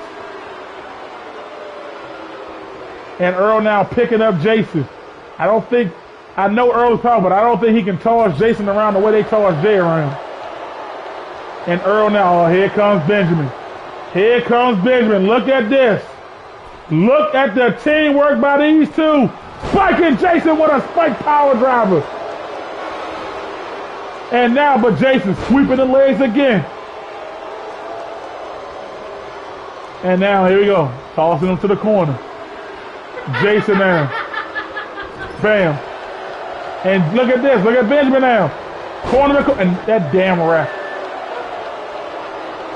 And Earl now picking up Jason. I know Earl is powerful, but I don't think he can toss Jason around the way they toss Jay around. And Earl now, here comes Benjamin. Here comes Benjamin. Look at this. Look at the teamwork by these two. Spiking Jason with a spike power driver. And now, but Jason sweeping the legs again. And now, here we go. Tossing him to the corner. Jason now. Bam. And look at this. Look at Benjamin now. Corner and that damn ref.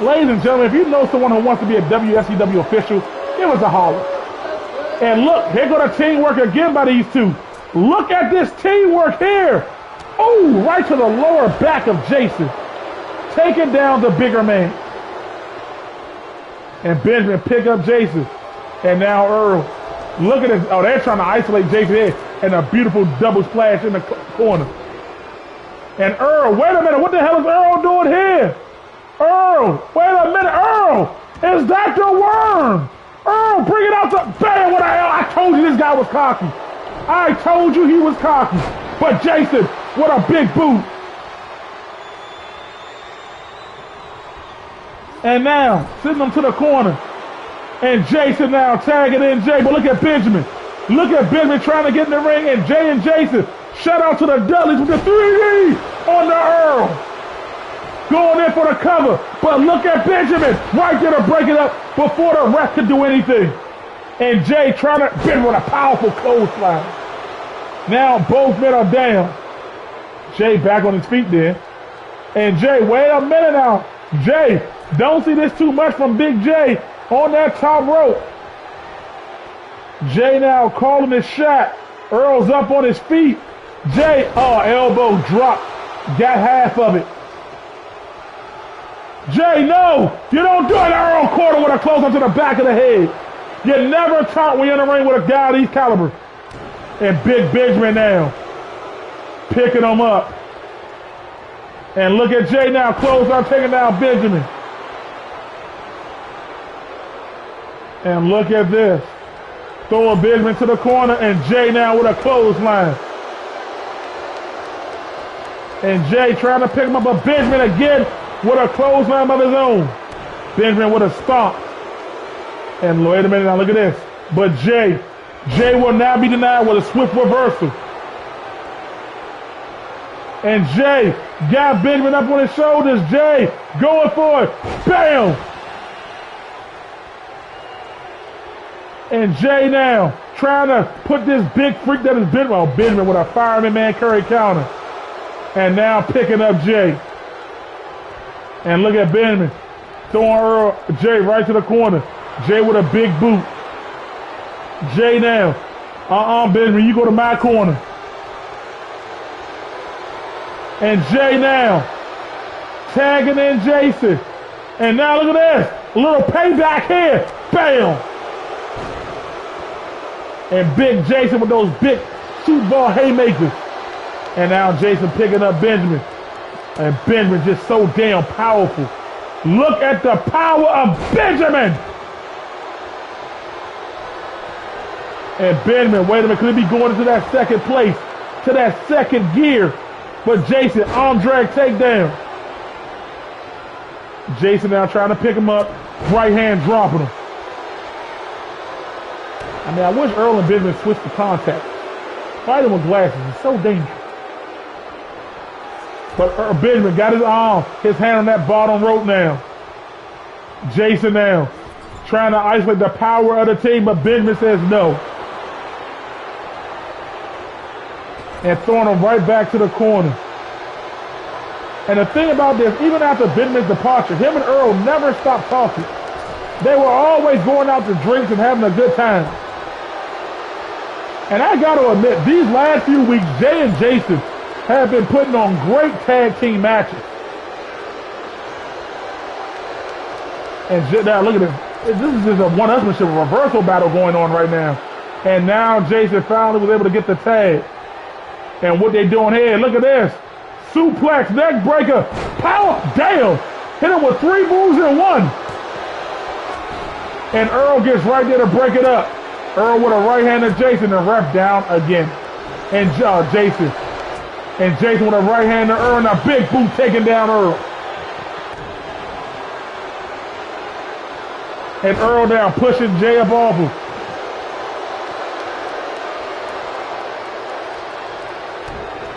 Ladies and gentlemen, if you know someone who wants to be a WFCW official, give us a holler. And look, here go the teamwork again by these two. Look at this teamwork here. Oh, right to the lower back of Jason. Taking down the bigger man. And Benjamin pick up Jason. And now Earl. Look at this. Oh, they're trying to isolate Jason here. And a beautiful double splash in the corner. And Earl, wait a minute. What the hell is Earl doing here? Earl, wait a minute. Earl, is that the worm? Earl, bring it out to bam. What the hell? I told you this guy was cocky. I told you he was cocky. But Jason, what a big boot. And now, sending him to the corner. And Jason now tagging in Jay. But look at Benjamin. Look at Benjamin trying to get in the ring. And Jay and Jason. Shout out to the Dudleys with the 3D on the Earl. Going in for the cover. But look at Benjamin right there to break it up before the ref could do anything. And Jay trying to bend with a powerful clothesline. Now both men are down. Jay back on his feet there. And Jay, wait a minute now. Jay, don't see this too much from Big Jay on that top rope. Jay now calling his shot. Earl's up on his feet. Jay, oh, elbow drop. Got half of it. Jay, no! You don't do an Earl quarter with a close up to the back of the head. You never taunt when you're in the ring with a guy of these caliber. And Big Benjamin now. Picking him up. And look at Jay now, close up, taking down Benjamin. And look at this. Throwing Benjamin to the corner, and Jay now with a clothesline. And Jay trying to pick him up, but Benjamin again with a clothesline of his own. Benjamin with a stomp. And wait a minute now, look at this. But Jay will now be denied with a swift reversal. And Jay got Benjamin up on his shoulders. Jay going for it. Bam! And Jay now trying to put this big freak that is Benjamin with a fireman man curry counter. And now picking up Jay. And look at Benjamin throwing Jay right to the corner. Jay with a big boot. Jay now. Benjamin, you go to my corner. And Jay now. Tagging in Jason. And now look at this. A little payback here. Bam. And big Jason with those big shoot ball haymakers. And now Jason picking up Benjamin. And Benjamin just so damn powerful. Look at the power of Benjamin. And Benjamin, wait a minute, could he be going into that second place, to that second gear? But Jason, arm drag takedown. Jason now trying to pick him up, right hand dropping him. I mean, I wish Earl and Benjamin switched the contact. Fighting with glasses is so dangerous. But Benjamin got his arm, his hand on that bottom rope now. Jason now trying to isolate the power of the team, but Benjamin says no. And throwing him right back to the corner. And the thing about this, even after Benjamin's departure, him and Earl never stopped talking. They were always going out to drinks and having a good time. And I got to admit, these last few weeks, Jay and Jason have been putting on great tag team matches. And now look at this. This is just a one-upmanship, a reversal battle going on right now. And now Jason finally was able to get the tag. And what they doing here, look at this. Suplex, neck breaker, power, damn. Hit him with 3 moves in 1. And Earl gets right there to break it up. Earl with a right hand to Jason, and ref down again. And Jason. And Jason with a right hand to Earl, and a big boot taking down Earl. And Earl down, pushing Jay up off him.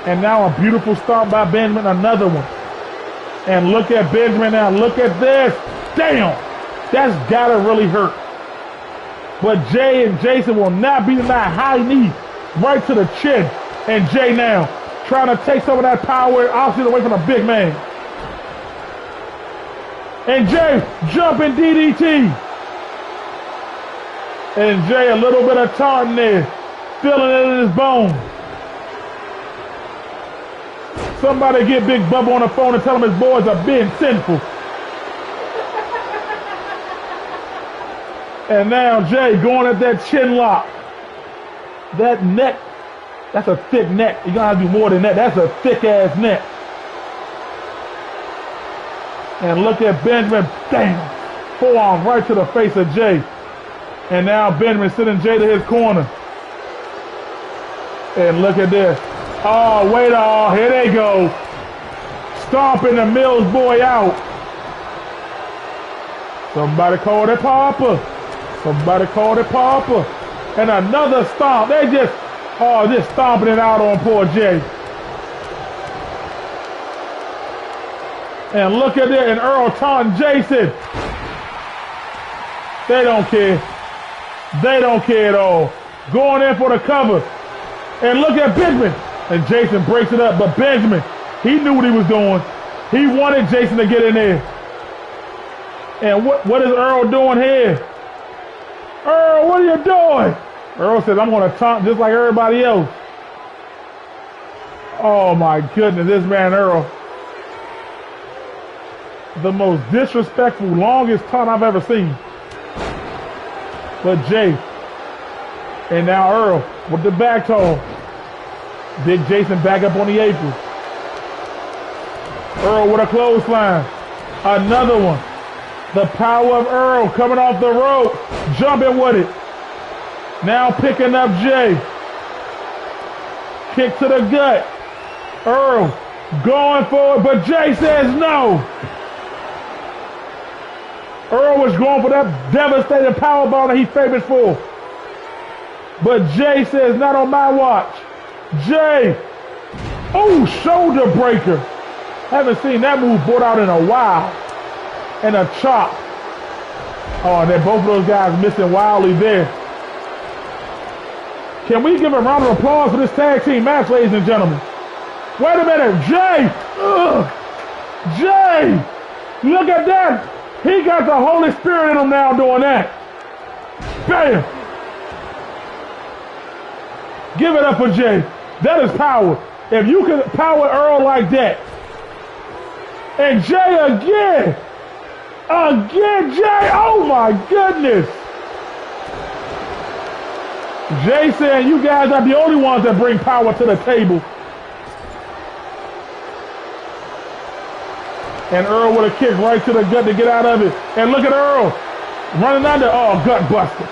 And now a beautiful start by Benjamin, another one. And look at Benjamin now, look at this. Damn, that's gotta really hurt. But Jay and Jason will not be denied. High knee, right to the chin. And Jay now, trying to take some of that power and oxygen away from the big man. And Jay, jumping DDT. And Jay, a little bit of taunting there, feeling it in his bones. Somebody get Big Bubba on the phone and tell him his boys are being sinful. And now Jay going at that chin lock. That neck, that's a thick neck. You're going to have to do more than that. That's a thick ass neck. And look at Benjamin, bam, forearm right to the face of Jay. And now Benjamin sending Jay to his corner. And look at this. Oh, wait, oh, here they go. Stomping the Mills boy out. Somebody called it Papa. Somebody called it Papa. And another stomp. They just stomping it out on poor Jay. And look at it, and Earl taunting Jason. They don't care. They don't care at all. Going in for the cover. And look at Benjamin. And Jason breaks it up, but Benjamin, he knew what he was doing. He wanted Jason to get in there. And what is Earl doing here? Earl, what are you doing? Earl says, I'm going to taunt just like everybody else. Oh my goodness, this man Earl. The most disrespectful, longest taunt I've ever seen. But Jay, and now Earl with the back toe. Big Jason back up on the apron. Earl with a clothesline. Another one. The power of Earl coming off the rope. Jumping with it. Now picking up Jay. Kick to the gut. Earl going forward, but Jay says no. Earl was going for that devastating powerbomb that he's famous for. But Jay says, not on my watch. Jay, oh, shoulder breaker. Haven't seen that move brought out in a while. And a chop. Oh, and then both of those guys missing wildly there. Can we give a round of applause for this tag team match, ladies and gentlemen? Wait a minute, Jay. Ugh. Jay, look at that. He got the Holy Spirit in him now doing that. Bam. Give it up for Jay. That is power. If you can power Earl like that. And Jay again. Again, Jay. Oh my goodness. Jay saying you guys are the only ones that bring power to the table. And Earl with a kick right to the gut to get out of it. And look at Earl running under. Oh, gut buster.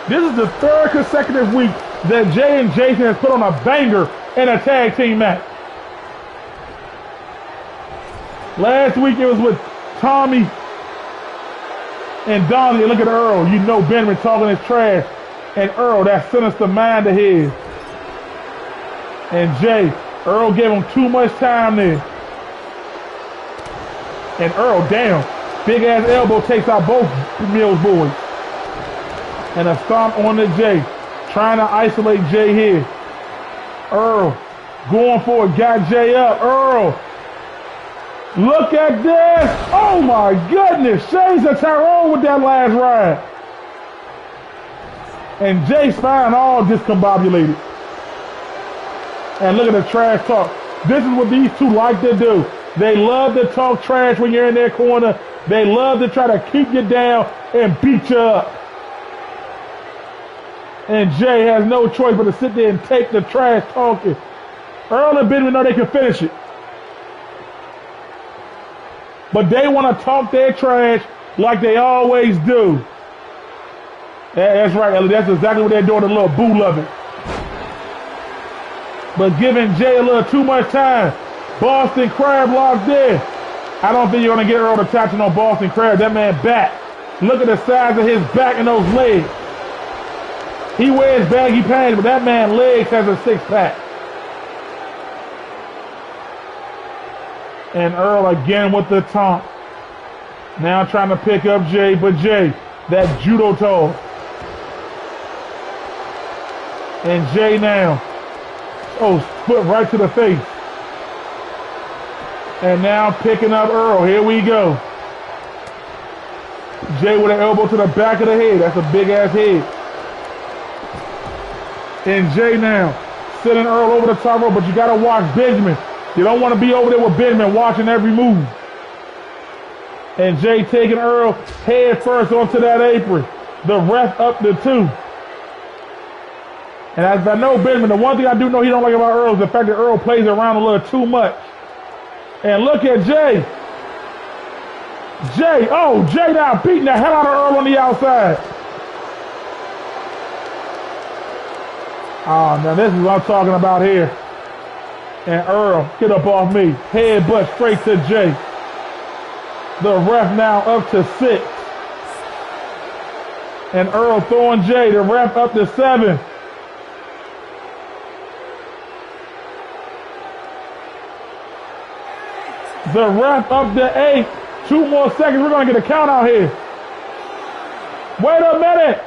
This is the third consecutive week that Jay and Jason has put on a banger in a tag team match. Last week it was with Tommy and Donnie. Look at Earl. You know Benjamin talking his trash. And Earl, that sinister mind of his. And Jay, Earl gave him too much time there. And Earl, damn, big ass elbow takes out both Mills boys. And a stomp on the Jay, trying to isolate Jay here. Earl going for it, got Jay up. Earl, look at this. Oh my goodness, Jay's a Tyrone with that last ride. And Jay's spine all discombobulated. And look at the trash talk. This is what these two like to do. They love to talk trash when you're in their corner. They love to try to keep you down and beat you up. And Jay has no choice but to sit there and take the trash talking. Earl and Benjamin know they can finish it. But they want to talk their trash like they always do. That's right, Ellie. That's exactly what they're doing, a little boo loving. But giving Jay a little too much time. Boston Crab locked in. I don't think you're going to get Earl to touching on Boston Crab. That man back. Look at the size of his back and those legs. He wears baggy pants, but that man legs has a six-pack. And Earl again with the taunt. Now trying to pick up Jay, but Jay, that judo toe. And Jay now. Oh, foot right to the face. And now picking up Earl. Here we go. Jay with an elbow to the back of the head. That's a big ass head. And Jay now sending Earl over the top rope, but you gotta watch Benjamin. You don't want to be over there with Benjamin watching every move. And Jay taking Earl head first onto that apron. The ref up to 2. And as I know Benjamin, the one thing I do know he don't like about Earl is the fact that Earl plays around a little too much. And look at Jay. Jay now beating the hell out of Earl on the outside. Oh, now this is what I'm talking about here. And Earl, get up off me. Headbutt straight to Jay. The ref now up to 6. And Earl throwing Jay, the ref up to 7. The ref up to 8. 2 more seconds. We're going to get a count out here. Wait a minute.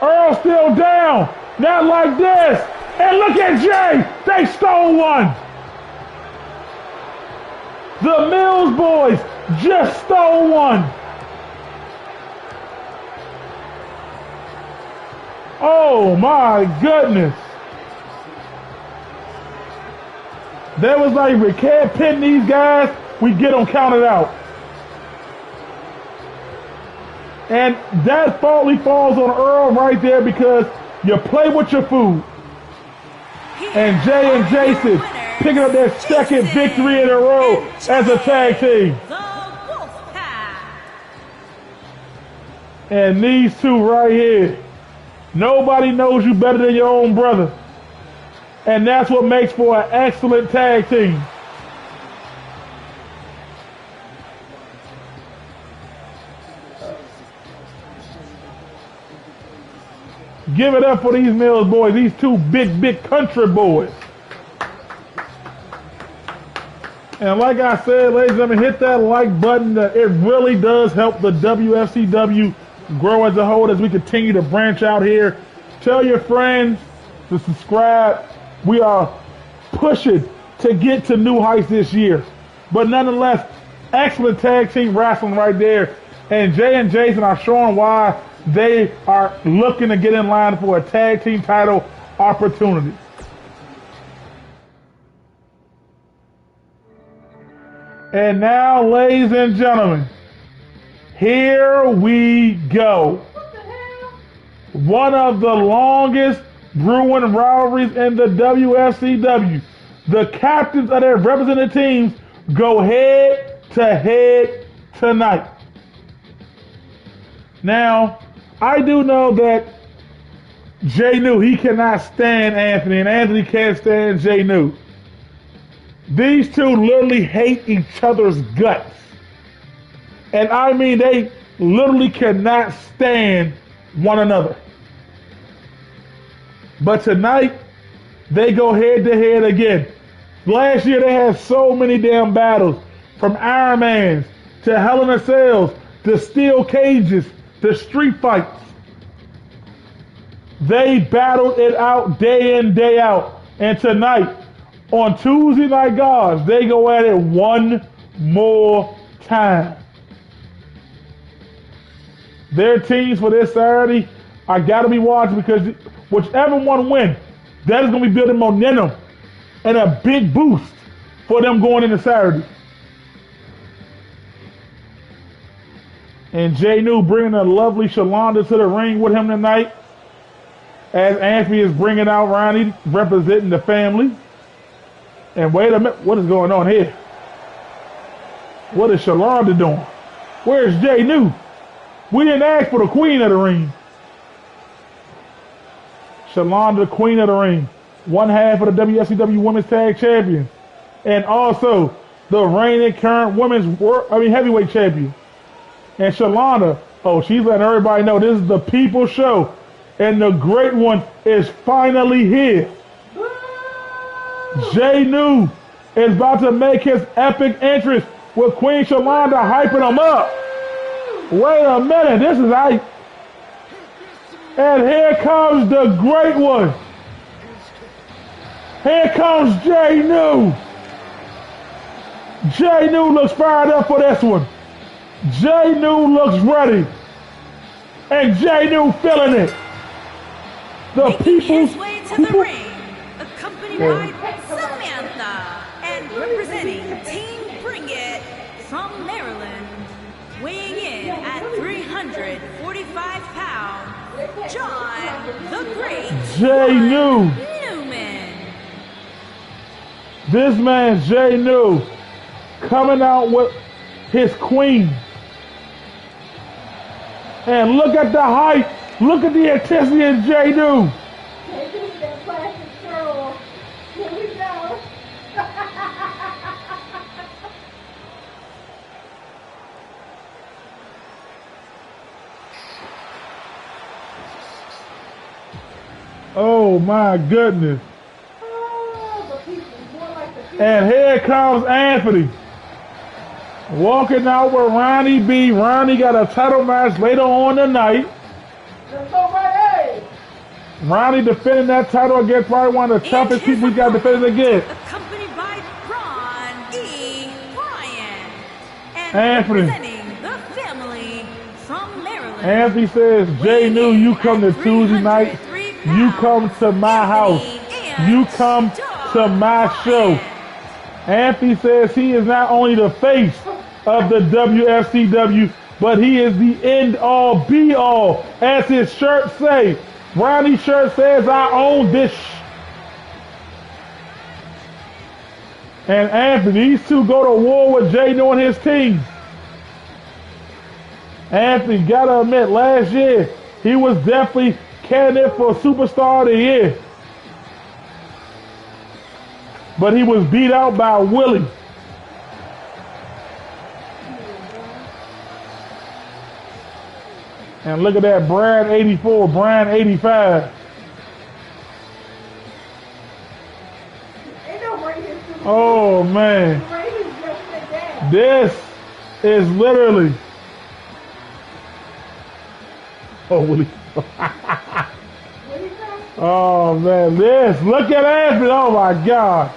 Earl's still down. Not like this. And look at Jay. They stole one. The Mills boys just stole one. Oh my goodness. That was like, we can't pin these guys. We get them counted out. And that faulty falls on Earl right there because you play with your food. And Jay and Jason picking up their second victory in a row as a tag team. And these two right here, nobody knows you better than your own brother. And that's what makes for an excellent tag team. Give it up for these Mills boys, these two big country boys. And like I said, ladies and gentlemen, hit that like button. It really does help the WFCW grow as a whole as we continue to branch out here. Tell your friends to subscribe. We are pushing to get to new heights this year. But nonetheless, excellent tag team wrestling right there. And Jay and Jason are showing why they are looking to get in line for a tag team title opportunity. And now, ladies and gentlemen, here we go. What the hell? One of the longest brewing rivalries in the WFCW. The captains of their representative teams go head to head tonight. Now, I do know that Jay knew he cannot stand Anthony, and Anthony can't stand Jay New. These two literally hate each other's guts. And I mean, they literally cannot stand one another. But tonight, they go head to head again. Last year, they had so many damn battles, from Iron Mans to Hell in a Cells to steel cages to street fights. They battled it out day in, day out. And tonight, on Tuesday Night Gods, they go at it one more time. Their teams for this Saturday, I gotta be watching, because whichever one wins, that is gonna be building momentum and a big boost for them going into Saturday. And Jay New bringing a lovely Shalonda to the ring with him tonight, as Anthony is bringing out Ronnie, representing the family. And wait a minute, what is going on here? What is Shalonda doing? Where's Jay New? We didn't ask for the queen of the ring. Shalonda, the queen of the ring. One half of the WFCW Women's Tag Champion. And also the reigning current heavyweight champion. And Shalonda, she's letting everybody know this is the People's Show. And the great one is finally here. Jay New is about to make his epic entrance with Queen Shalonda hyping him up. Wait a minute, this is hype. And here comes the great one. Here comes Jay New. Jay New looks fired up for this one. Jay New looks ready. And Jay New feeling it. The people's his way to the ring, accompanied by Samantha, and representing Team Bring It from Maryland, weighing in at 345 pounds, John the Great Jay New. Newman. This man, Jay New, coming out with his queen. And look at the hype. Look at the intensity of Jay New. Taking that plastic girl. Here we go. Oh my goodness. Oh, the people, more like the people. And here comes Anthony. Walking out with Ronnie B. Ronnie got a title match later on tonight. Let's go right, hey. Ronnie defending that title against probably one of the toughest people he's got to defend it against. Accompanied by Braun E. Bryant. And Anthony. representing the family from Maryland. Anthony says, Jay New, you come to Tuesday night. You come to my house. You come to my show. Anthony says he is not only the face of the WFCW, but he is the end all be all. As his shirt say, Ronnie's shirt says, I own this. And Anthony, these two go to war with Jay New and his team. Anthony, gotta admit, last year, he was definitely candidate for Superstar of the Year. But he was beat out by Willie. And look at that, Brad 84, Brian 85. Ain't no right here. Oh man. Right here just sit down. This is literally. Oh, Willie. What is that? Oh man, look at Anthony. Oh my God.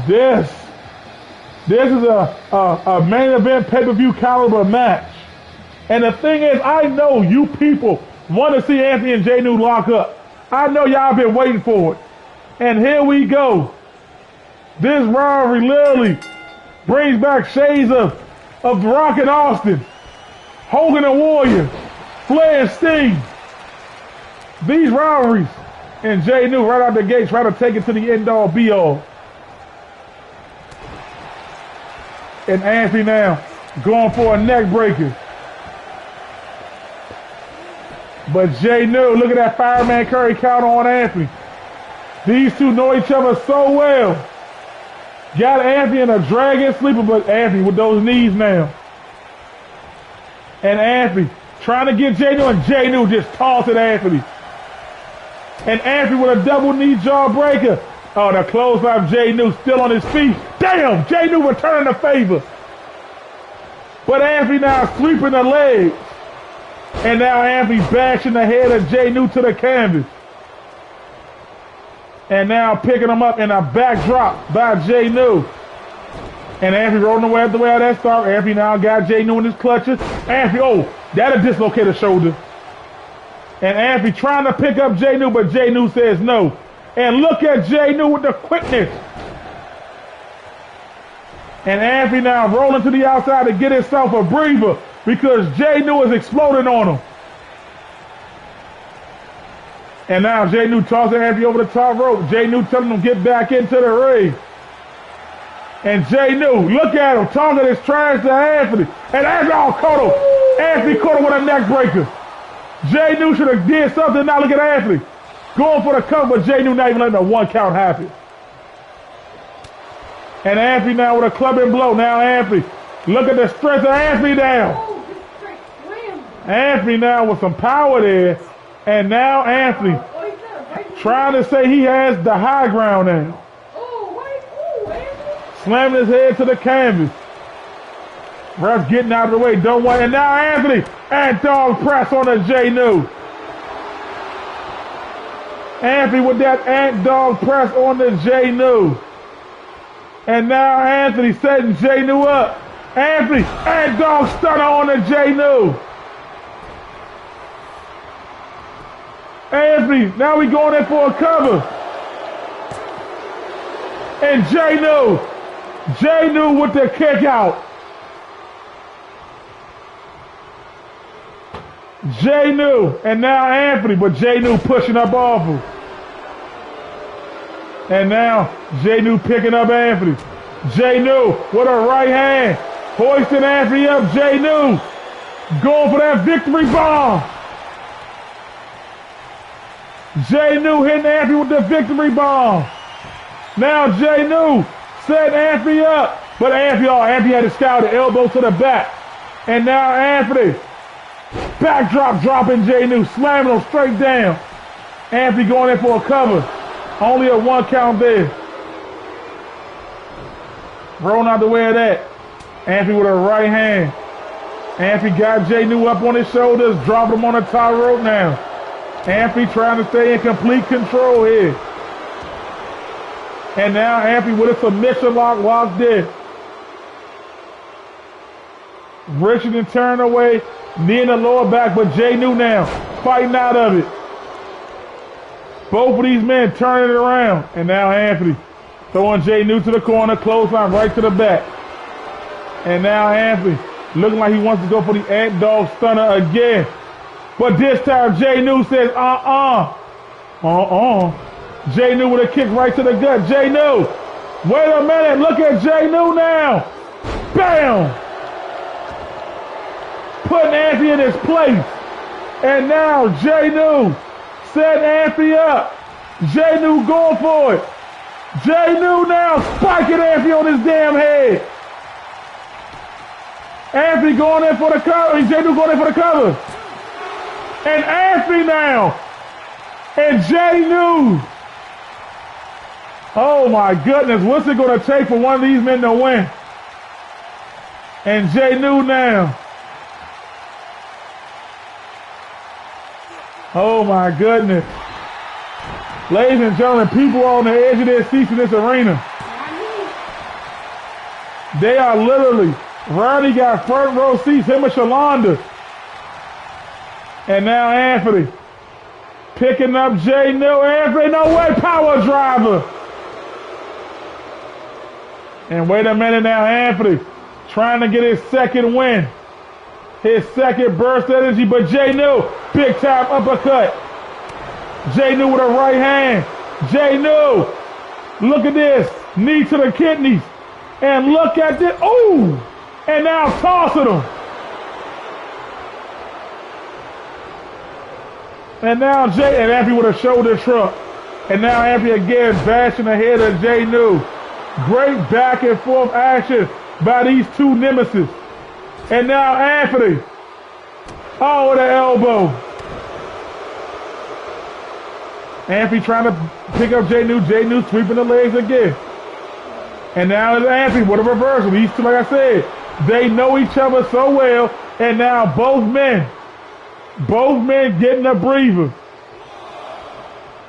This is a main event pay-per-view caliber match. And the thing is, I know you people want to see Anthony and Jay New lock up. I know y'all been waiting for it. And here we go. This rivalry literally brings back shades of The Rock and Austin, Hogan and Warrior, Flair and Sting. These rivalries. And Jay New right out the gate trying to take it to the end all be all. And Anthony now going for a neck breaker. But Jay New, look at that fireman curry counter on Anthony. These two know each other so well. Got Anthony in a dragon sleeper, but Anthony with those knees now. And Anthony trying to get Jay New, and Jay New just tossed at Anthony. And Anthony with a double knee jawbreaker. Oh, the clothesline, Jay New still on his feet. Damn, Jay New returning the favor. But Anthony now sweeping the legs. And now Anthony bashing the head of Jay New to the canvas. And now picking him up in a backdrop by Jay New. And Anthony rolling away at the way of that start. Anthony now got Jay New in his clutches. Anthony, oh, that'll dislocate his shoulder. And Anthony trying to pick up Jay New, but Jay New says no. And look at Jay New with the quickness. And Anthony now rolling to the outside to get himself a breather because Jay New is exploding on him. And now Jay New tossing Anthony over the top rope. Jay New telling him to get back into the ring. And Jay New, look at him, talking his trash to Anthony. And Anthony caught him. Anthony caught him with a neck breaker. Jay New should have did something. Now look at Anthony. Going for the cover, but Jay New not even letting a 1 count happen. And Anthony now with a clubbing blow. Now Anthony, look at the strength of Anthony now. Anthony now with some power there. And now Anthony trying to say he has the high ground now. Slamming his head to the canvas. Ref's getting out of the way, don't want it. And now Anthony, and dog press on the Jay New. Anthony with that ant dog press on the Jay New. And now Anthony setting Jay New up. Anthony, ant dog stunner on the Jay New. Anthony, now we going in for a cover. And Jay New with the kick out. Jay New, and now Anthony, but Jay New pushing up off him. And now Jay New picking up Anthony. Jay New with a right hand, hoisting Anthony up. Jay New going for that victory bomb. Jay New hitting Anthony with the victory bomb. Now Jay New set Anthony up, but Anthony had to scout the elbow to the back. And now Anthony, backdrop dropping Jay New, slamming him straight down. Anthony going in for a cover. Only a 1 count there. Rolling out the way of that. Anthony with a right hand. Anthony got Jay New up on his shoulders, dropping him on the top rope now. Anthony trying to stay in complete control here. And now Anthony with a submission lock locked in. Richardson turned away, knee in the lower back, but Jay New now fighting out of it. Both of these men turning it around. And now Anthony throwing Jay New to the corner, clothesline right to the back. And now Anthony looking like he wants to go for the ant dog stunner again. But this time Jay New says, Jay New with a kick right to the gut. Jay New, wait a minute, look at Jay New now. Bam! Putting Anthony in his place. And now Jay New setting Anthony up. Jay New going for it. Jay New now spiking Anthony on his damn head. Anthony going in for the cover. Jay New going in for the cover. And Anthony now. And Jay New. Oh my goodness, what's it going to take for one of these men to win? And Jay New now. Oh my goodness. Ladies and gentlemen, people are on the edge of their seats in this arena. They are literally, Ronnie got front row seats, him and Shalonda. And now Anthony picking up Jay New. Anthony, no way, power driver. And wait a minute now, Anthony trying to get his second win. His second burst energy, but Jay New, big time uppercut. Jay New with a right hand. Jay New, look at this. Knee to the kidneys. And look at this. Ooh! And now tossing him. And now Jay, and Anthony with a shoulder shrug. And now Anthony again bashing the head of Jay New. Great back and forth action by these two nemesis. And now Anthony. Oh, with an elbow. Anthony trying to pick up Jay New. Jay New sweeping the legs again. And now it's Anthony with a reversal. These two, like I said, they know each other so well. And now both men getting a breather.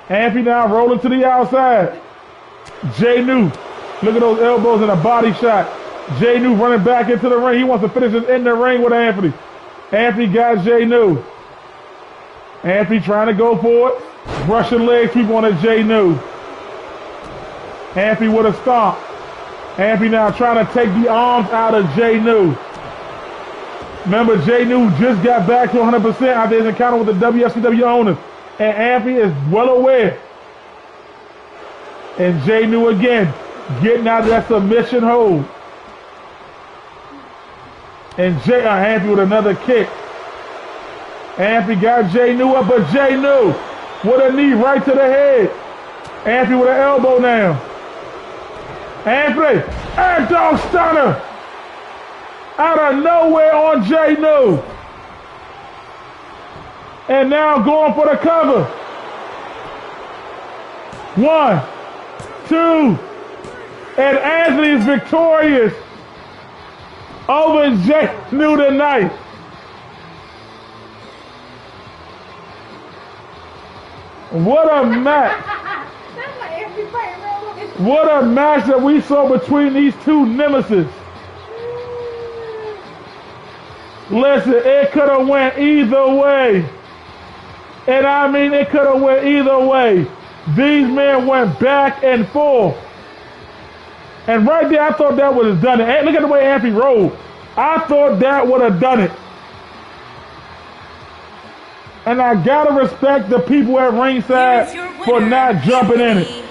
Anthony now rolling to the outside. Jay New, look at those elbows and a body shot. Jay New running back into the ring. He wants to finish this in the ring with Anthony. Anthony got Jay New. Anthony trying to go for it. Russian leg sweep on a Jay New. Anthony with a stomp. Anthony now trying to take the arms out of Jay New. Remember, Jay New just got back to 100% after his encounter with the Wfcw owners. And Anthony is well aware. And Jay New again, getting out of that submission hold. And Anthony with another kick. Anthony got Jay New up, but Jay New with a knee right to the head. Anthony with an elbow now. Anthony, air dog stunner. Out of nowhere on Jay New. And now going for the cover. 1, 2. And Anthony is victorious over Jay New tonight. What a match. What a match that we saw between these two nemesis. Listen, it could have went either way. And I mean, it could have went either way. These men went back and forth. And right there, I thought that would have done it. And look at the way Anthony rolled. I thought that would have done it. And I gotta respect the people at ringside for not jumping in it.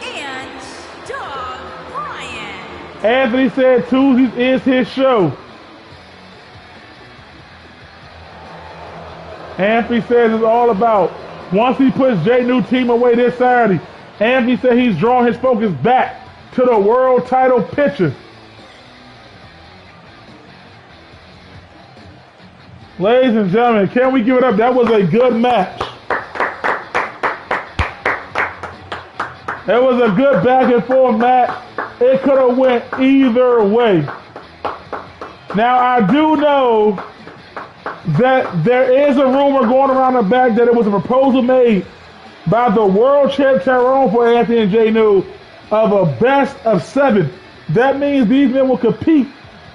Anthony said Tuesdays is his show. Anthony says it's all about, once he puts Jay New team away this Saturday, Anthony said he's drawing his focus back to the world title picture. Ladies and gentlemen, can we give it up? That was a good match. It was a good back and forth match. It could have went either way. Now, I do know that there is a rumor going around the back that it was a proposal made by the world champ Tyrone for Anthony and Jay New of a best of 7. That means these men will compete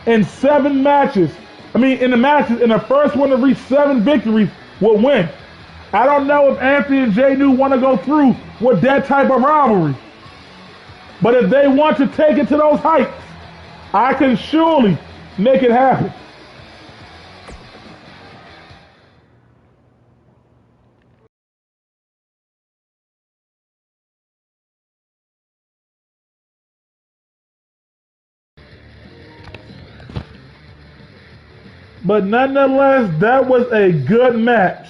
in 7 matches. I mean, in the matches, and the first one to reach 7 victories will win. I don't know if Anthony and Jay New want to go through with that type of rivalry. But if they want to take it to those heights, I can surely make it happen. But nonetheless, that was a good match.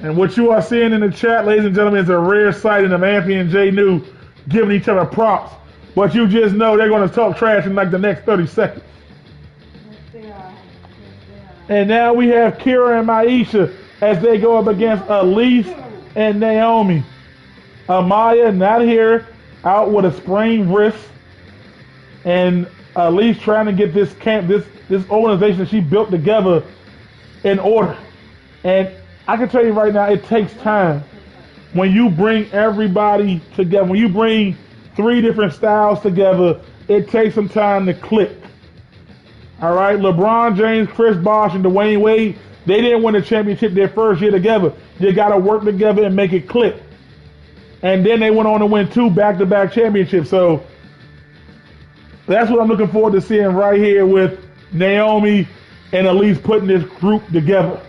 And what you are seeing in the chat, ladies and gentlemen, is a rare sighting of Anthony and Jay New giving each other props. But you just know they're going to talk trash in like the next 30 seconds. Yes, they are. Yes, And now we have Kira and Maisha as they go up against Elise and Naomi. Amaya not here, out with a sprained wrist. And Elise trying to get this camp, this organization that she built together in order. And I can tell you right now, it takes time. When you bring everybody together, when you bring 3 different styles together, it takes some time to click. All right, LeBron James, Chris Bosh, and Dwayne Wade, they didn't win a championship their first year together. They got to work together and make it click. And then they went on to win 2 back-to-back championships. So that's what I'm looking forward to seeing right here with Naomi and Elise putting this group together.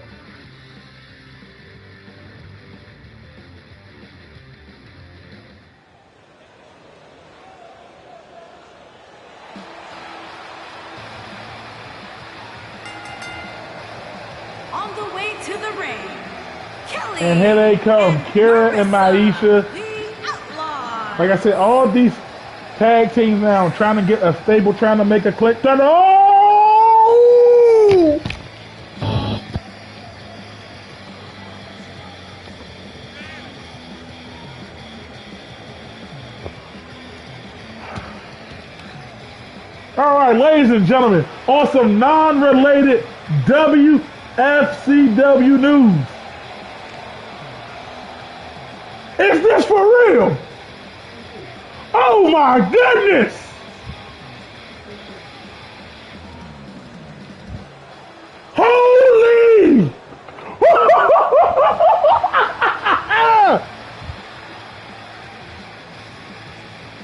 On the way to the ring, Kelly. And here they come, Kira and Maisha. The Outlaws. Like I said, all these tag teams now trying to get a stable, trying to make a click. Oh! All right, ladies and gentlemen, on some non-related WFCW news. Is this for real? Oh my goodness! Holy!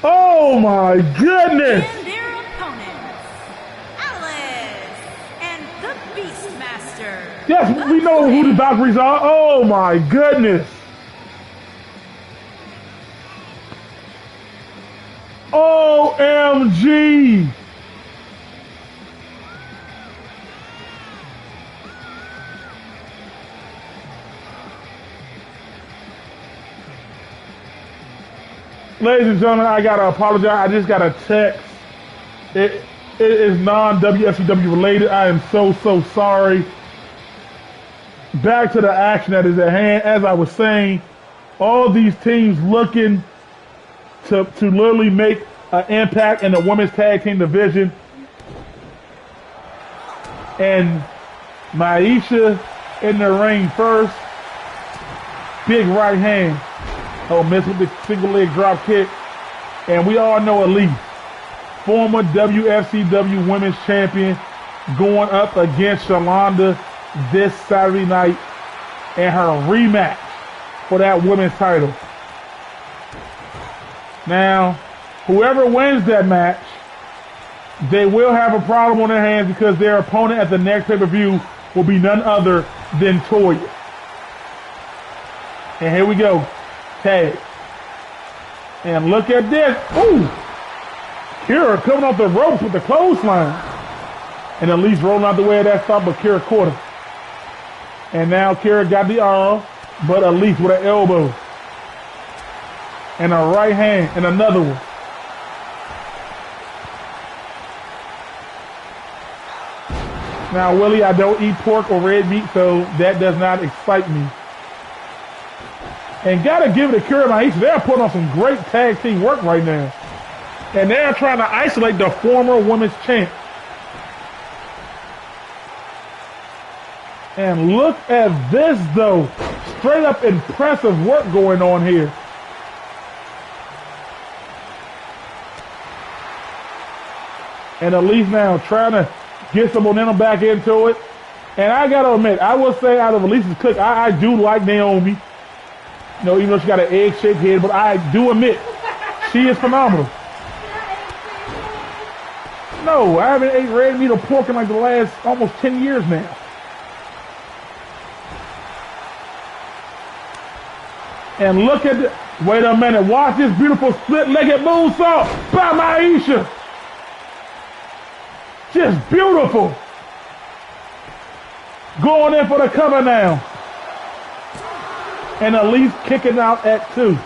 Oh my goodness! And their opponents, Alice and the Beastmaster. Yes, we know who the Valkyries are. Oh my goodness! OMG! Ladies and gentlemen, I gotta apologize. I just got a text. It is non-WFCW related. I am so sorry. Back to the action that is at hand. As I was saying, all these teams looking to literally make an impact in the women's tag team division. And Maisha in the ring first. Big right hand. Oh, miss with the single leg drop kick. And we all know Elise, former WFCW women's champion, going up against Shalonda this Saturday night in her rematch for that women's title. Now, whoever wins that match, they will have a problem on their hands because their opponent at the next pay-per-view will be none other than Toya. And here we go. Tag. And look at this. Ooh! Kira coming off the ropes with the clothesline. And Elise rolling out the way of that stop, but Kira caught her. And now Kira got the arm, but Elise with an elbow. And a right hand, and another one. Now, Willie, I don't eat pork or red meat, so that does not excite me. And gotta give it to Kira and Maisha. They're putting on some great tag team work right now. And they're trying to isolate the former women's champ. And look at this, though. Straight up impressive work going on here. And Elise now trying to get some momentum back into it. And I gotta admit, I will say out of Elise's clique, I do like Naomi. You know, even though she got an egg-shaped head, but I do admit, she is phenomenal. No, I haven't ate red meat or pork in like the last almost 10 years now. And look at the, wait a minute, watch this beautiful split-legged moonsault by Maisha. Just beautiful. Going in for the cover now. And Elise kicking out at 2.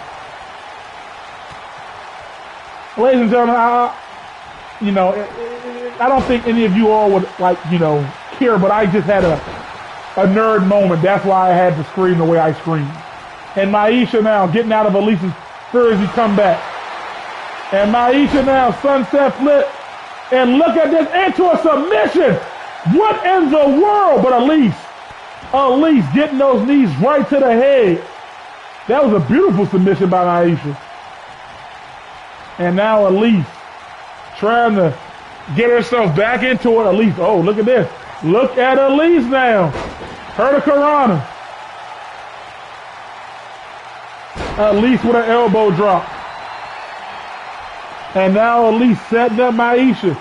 Ladies and gentlemen, I don't think any of you all would care, but I just had a nerd moment. That's why I had to scream the way I screamed. And Maisha now getting out of Elise's Thursday comeback. And Maisha now sunset flip. And look at this, into a submission. What in the world? But Elise getting those knees right to the head. That was a beautiful submission by Maisha. And now Elise trying to get herself back into it. Elise, oh, look at this. Look at Elise now. Her to Karana. Elise with an elbow drop. And now Elise setting up Maisha.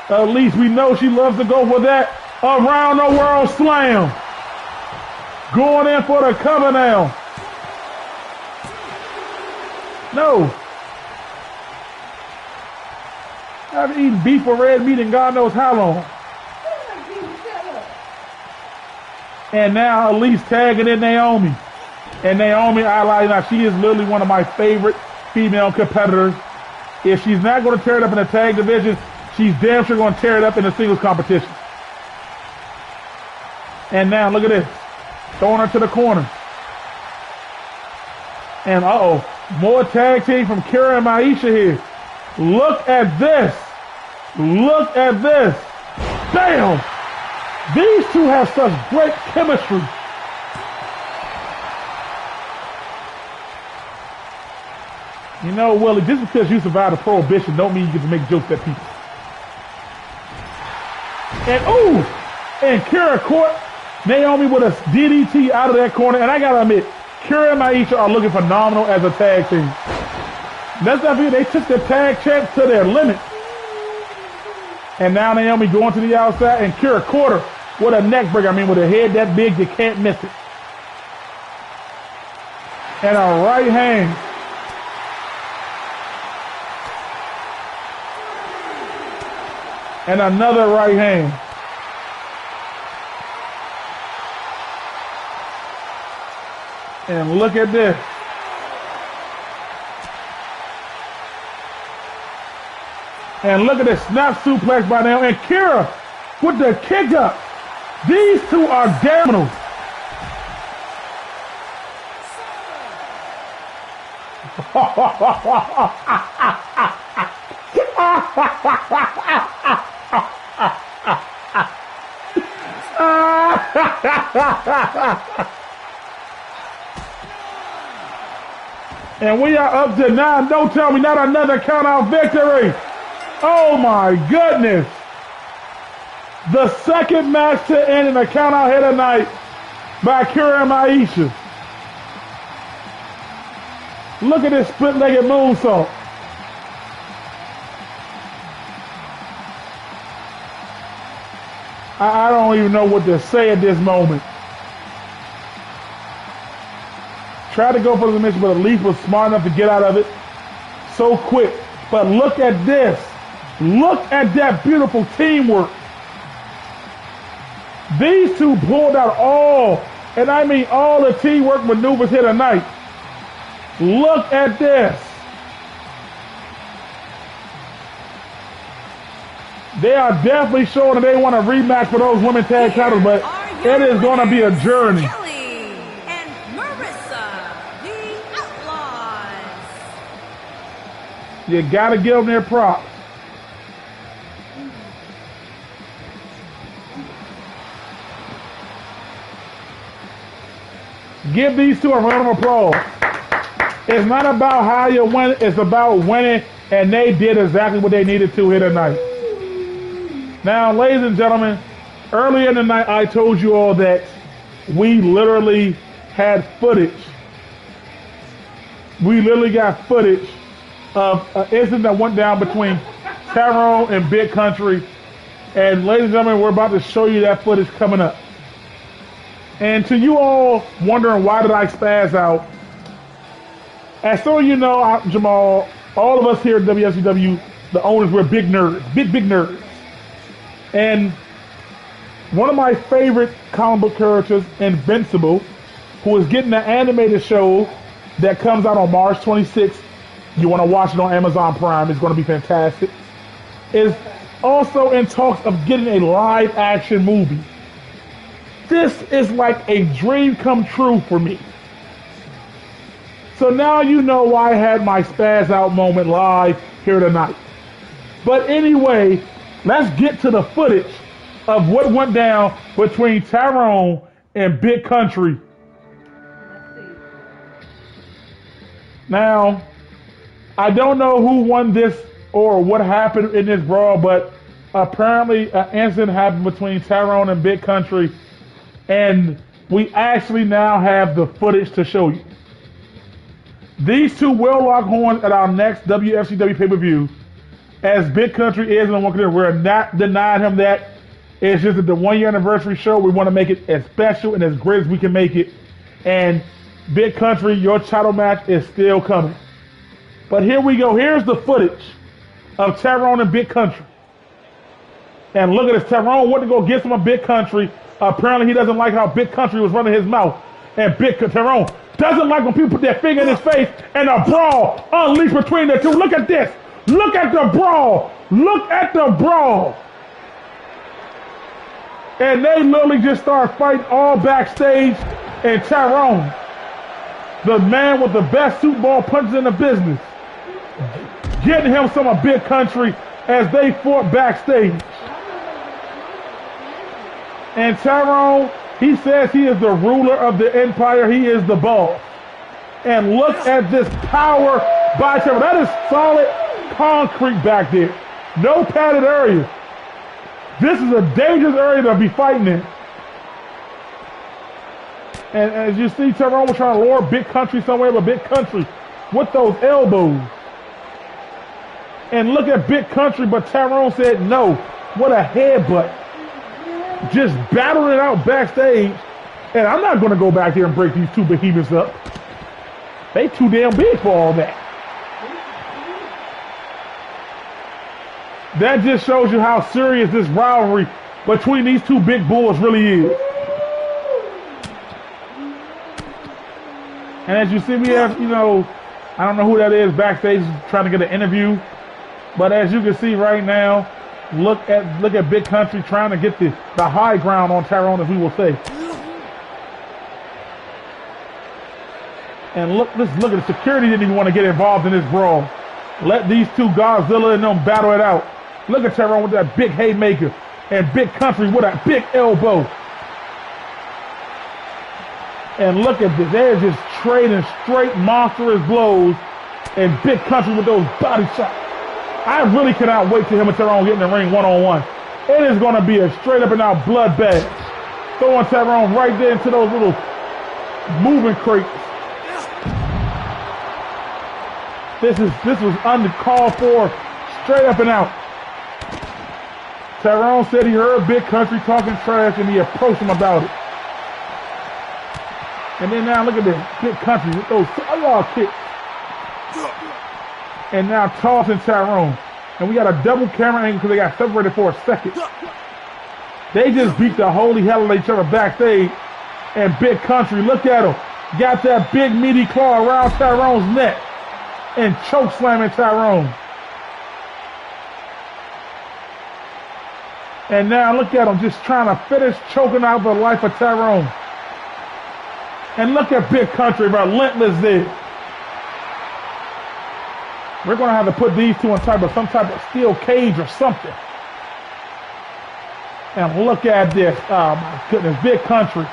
Elise, we know she loves to go for that around the world slam. Going in for the cover now. No. I've eaten beef or red meat in God knows how long. And now Elise tagging in Naomi. And Naomi, she is literally one of my favorite female competitors. If she's not going to tear it up in the tag division, she's damn sure going to tear it up in the singles competition. And now, look at this. Throwing her to the corner. And more tag team from Kira and Maisha here. Look at this. Look at this. Damn. These two have such great chemistry. You know, Willie, just because you survived a prohibition don't mean you get to make jokes at people. And Kira caught Naomi with a DDT out of that corner. And I gotta admit, Kira and Maisha are looking phenomenal as a tag team. Let's not forget, they took the tag champs to their limit. And now Naomi going to the outside, and Kira caught her with a neck breaker. I mean, with a head that big, you can't miss it. And a right hand. And another right hand. And look at this. And look at this snap suplex by now. And Kira with the kick up. These two are damnable. And we are up to 9. Don't tell me not another count-out victory. Oh my goodness. The second match to end in a count-out here tonight by Kira and Maisha. Look at this split-legged moonsault. I don't even know what to say at this moment. Tried to go for the mission, but Elise was smart enough to get out of it so quick. But look at this. Look at that beautiful teamwork. These two pulled out all, and I mean all the teamwork maneuvers here tonight. Look at this. They are definitely showing that they want a rematch for those women tag titles, but it is going to be a journey. And Marissa, the Outlaws. You got to give them their props. Give these two a round of applause. It's not about how you win, it's about winning, and they did exactly what they needed to here tonight. Now, ladies and gentlemen, earlier in the night, I told you all that we literally had footage. We literally got footage of an incident that went down between Tyrone and Big Country. And ladies and gentlemen, we're about to show you that footage coming up. And to you all wondering why did I spaz out, as so you know, Jamal, all of us here at WFCW, the owners, we're big nerds, big nerds. And one of my favorite comic book characters, Invincible, who is getting an animated show that comes out on March 26th. You want to watch it on Amazon Prime. It's going to be fantastic. Is also in talks of getting a live action movie. This is like a dream come true for me. So now you know why I had my spaz out moment live here tonight. But anyway, let's get to the footage of what went down between Tyrone and Big Country. Now, I don't know who won this or what happened in this brawl, but apparently an incident happened between Tyrone and Big Country, and we actually now have the footage to show you. These two will lock horns at our next WFCW pay-per-view. As Big Country is, and we're not denying him that. It's just that the 1 year anniversary show, we want to make it as special and as great as we can make it. And Big Country, your title match is still coming. But here we go. Here's the footage of Tyrone and Big Country. And look at this. Tyrone went to go get some of Big Country. Apparently he doesn't like how Big Country was running his mouth. And Tyrone doesn't like when people put their finger in his face and a brawl unleashed between the two. Look at this. Look at the brawl. Look at the brawl. And they literally just start fighting all backstage. And Tyrone, the man with the best Super Bowl punches in the business, getting him some of Big Country as they fought backstage. And Tyrone, he says he is the ruler of the empire. He is the boss. And look at this power by Tyrone. That is solid concrete back there. No padded area. This is a dangerous area to be fighting in. And as you see, Tyrone was trying to lure Big Country somewhere, but Big Country with those elbows. And look at Big Country, but Tyrone said no. What a headbutt. Just battling it out backstage. And I'm not going to go back there and break these two behemoths up. They too damn big for all that. That just shows you how serious this rivalry between these two big bulls really is. And as you see, we have, I don't know who that is backstage trying to get an interview. But as you can see right now, look at Big Country trying to get the high ground on Tyrone, as we will say. And look at the security didn't even want to get involved in this brawl. Let these two Godzilla and them battle it out. Look at Tyrone with that big haymaker and Big Country with a big elbow. And look at this. They're just trading straight monstrous blows, and Big Country with those body shots. I really cannot wait till him and Tyrone get in the ring one-on-one. It is going to be a straight up and out bloodbath. Throwing Tyrone right there into those little moving crates. This was uncalled for, straight up and out. Tyrone said he heard Big Country talking trash and he approached him about it. And then now look at this, Big Country with those kicks. And now tossing Tyrone. And we got a double camera angle because they got separated for a second. They just beat the holy hell out of each other backstage. And Big Country, look at him. Got that big meaty claw around Tyrone's neck. And choke slamming Tyrone. And now look at him just trying to finish choking out the life of Tyrone. And look at Big Country, relentless there. We're going to have to put these two in some type of steel cage or something. And look at this. Oh my goodness, Big Country.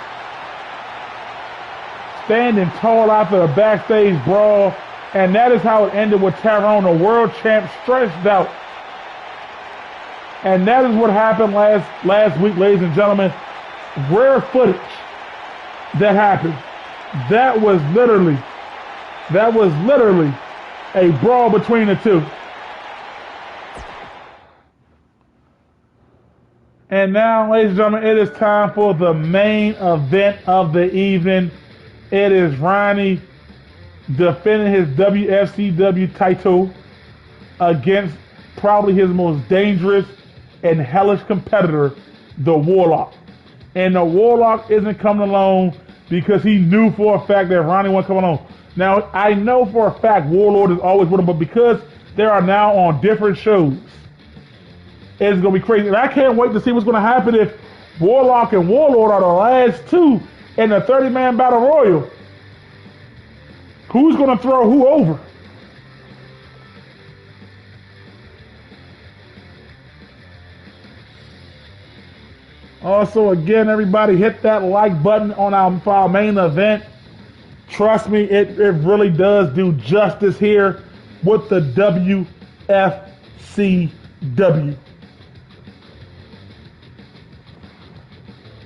Standing tall after the backstage brawl. And that is how it ended with Tyrone, the world champ, stretched out. And that is what happened last week, ladies and gentlemen. Rare footage that happened. That was literally a brawl between the two. And now, ladies and gentlemen, it is time for the main event of the evening. It is Ronnie defending his WFCW title against probably his most dangerous and hellish competitor, the Warlock. And the Warlock isn't coming along because he knew for a fact that Ronnie wasn't coming along. Now, I know for a fact Warlord is always with him, but because they are now on different shows, it's going to be crazy. And I can't wait to see what's going to happen if Warlock and Warlord are the last two in the 30-man battle royal. Who's going to throw who over? Also, again, everybody hit that like button on our main event. Trust me, it really does do justice here with the WFCW.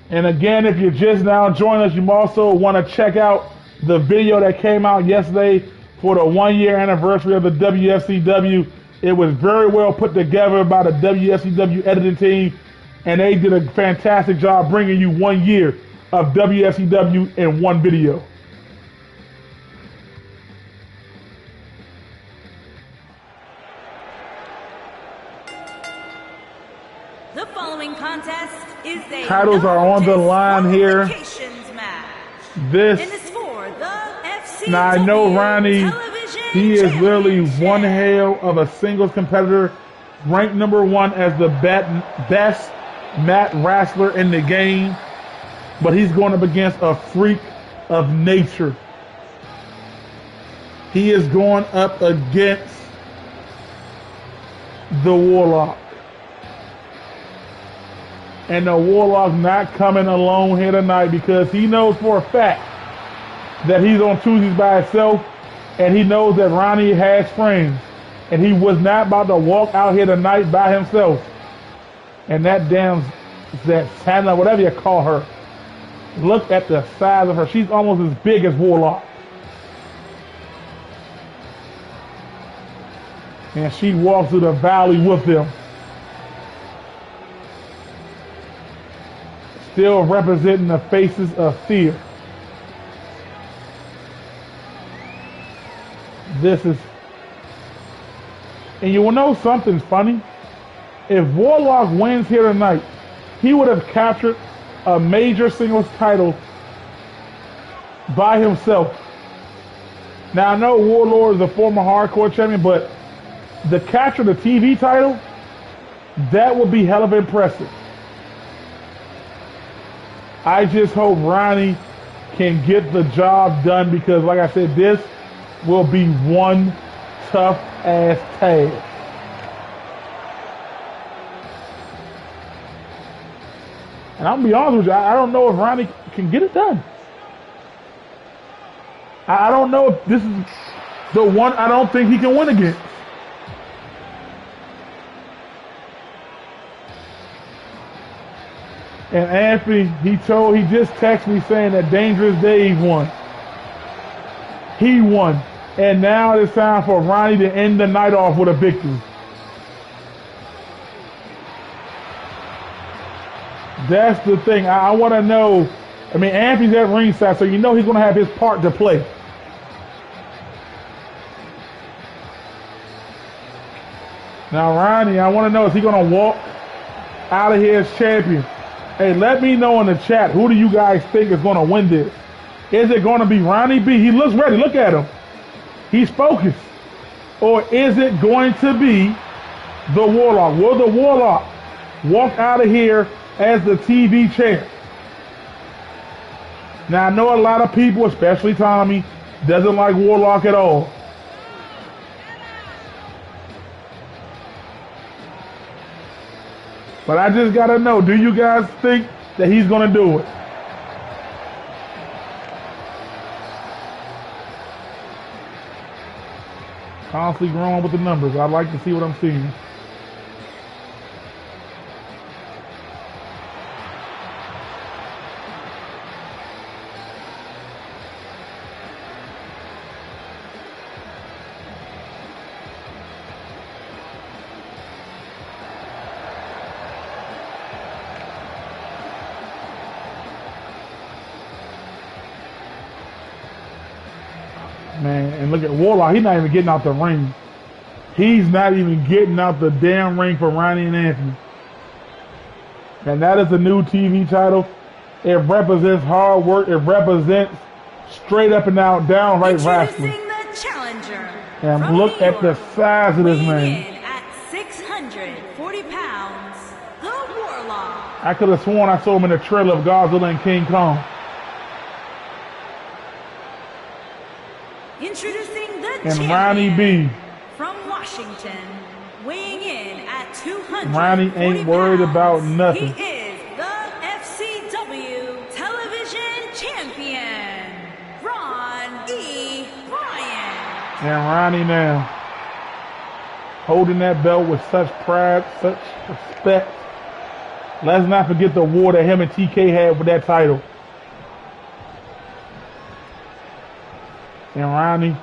And again, if you're just now joining us, you also want to check out the video that came out yesterday for the 1-year anniversary of the WFCW. It was very well put together by the WFCW editing team, and they did a fantastic job bringing you 1 year of WFCW in one video. The following contest is a Titles are on the line here. match. This, And it's for the FCW now I know Ronnie, he is literally one hell of a singles competitor, ranked number 1 as the best mat wrestler in the game, but he's going up against a freak of nature. He is going up against the Warlock. And the Warlock's not coming alone here tonight because he knows for a fact that he's on Tuesdays by himself, and he knows that Ronnie has friends, and he was not about to walk out here tonight by himself. And that Santa, whatever you call her, look at the size of her. She's almost as big as Warlock. And she walks through the valley with them. Still representing the faces of fear. And you will know something's funny. If Warlock wins here tonight, he would have captured a major singles title by himself. Now I know Warlord is a former hardcore champion, but the capture of the TV title, that would be hell of impressive. I just hope Ronnie can get the job done because, like I said, this will be one tough ass tag. And I'm gonna be honest with you, I don't know if Ronnie can get it done. I don't know if this is the one I don't think he can win against. And Anthony, he just texted me saying that Dangerous Dave won. He won. And now it's time for Ronnie to end the night off with a victory. That's the thing. I want to know. I mean, Anthony's at ringside, so you know he's going to have his part to play. Now, Ronnie, I want to know, is he going to walk out of here as champion? Hey, let me know in the chat, who do you guys think is going to win this? Is it going to be Ronnie B? He looks ready. Look at him. He's focused. Or is it going to be the Warlock? Will the Warlock walk out of here as the TV champ? Now, I know a lot of people, especially Tommy, doesn't like Warlock at all. But I just got to know, do you guys think that he's going to do it? Constantly growing with the numbers. I'd like to see what I'm seeing. Man, and look at Warlock. He's not even getting out the ring. He's not even getting out the damn ring for Ronnie and Anthony. And that is the new TV title. It represents hard work. It represents straight up and out, downright wrestling. The challenger. And look at the size of this man. At 640 pounds, the Warlock. I could have sworn I saw him in the trailer of Godzilla and King Kong. Introducing the And champion Ronnie B. from Washington, weighing in at 200. Ronnie ain't worried about nothing. He is the FCW Television Champion, Ron E. Bryan. And Ronnie now, holding that belt with such pride, such respect. Let's not forget the war that him and TK had for that title. And Ronnie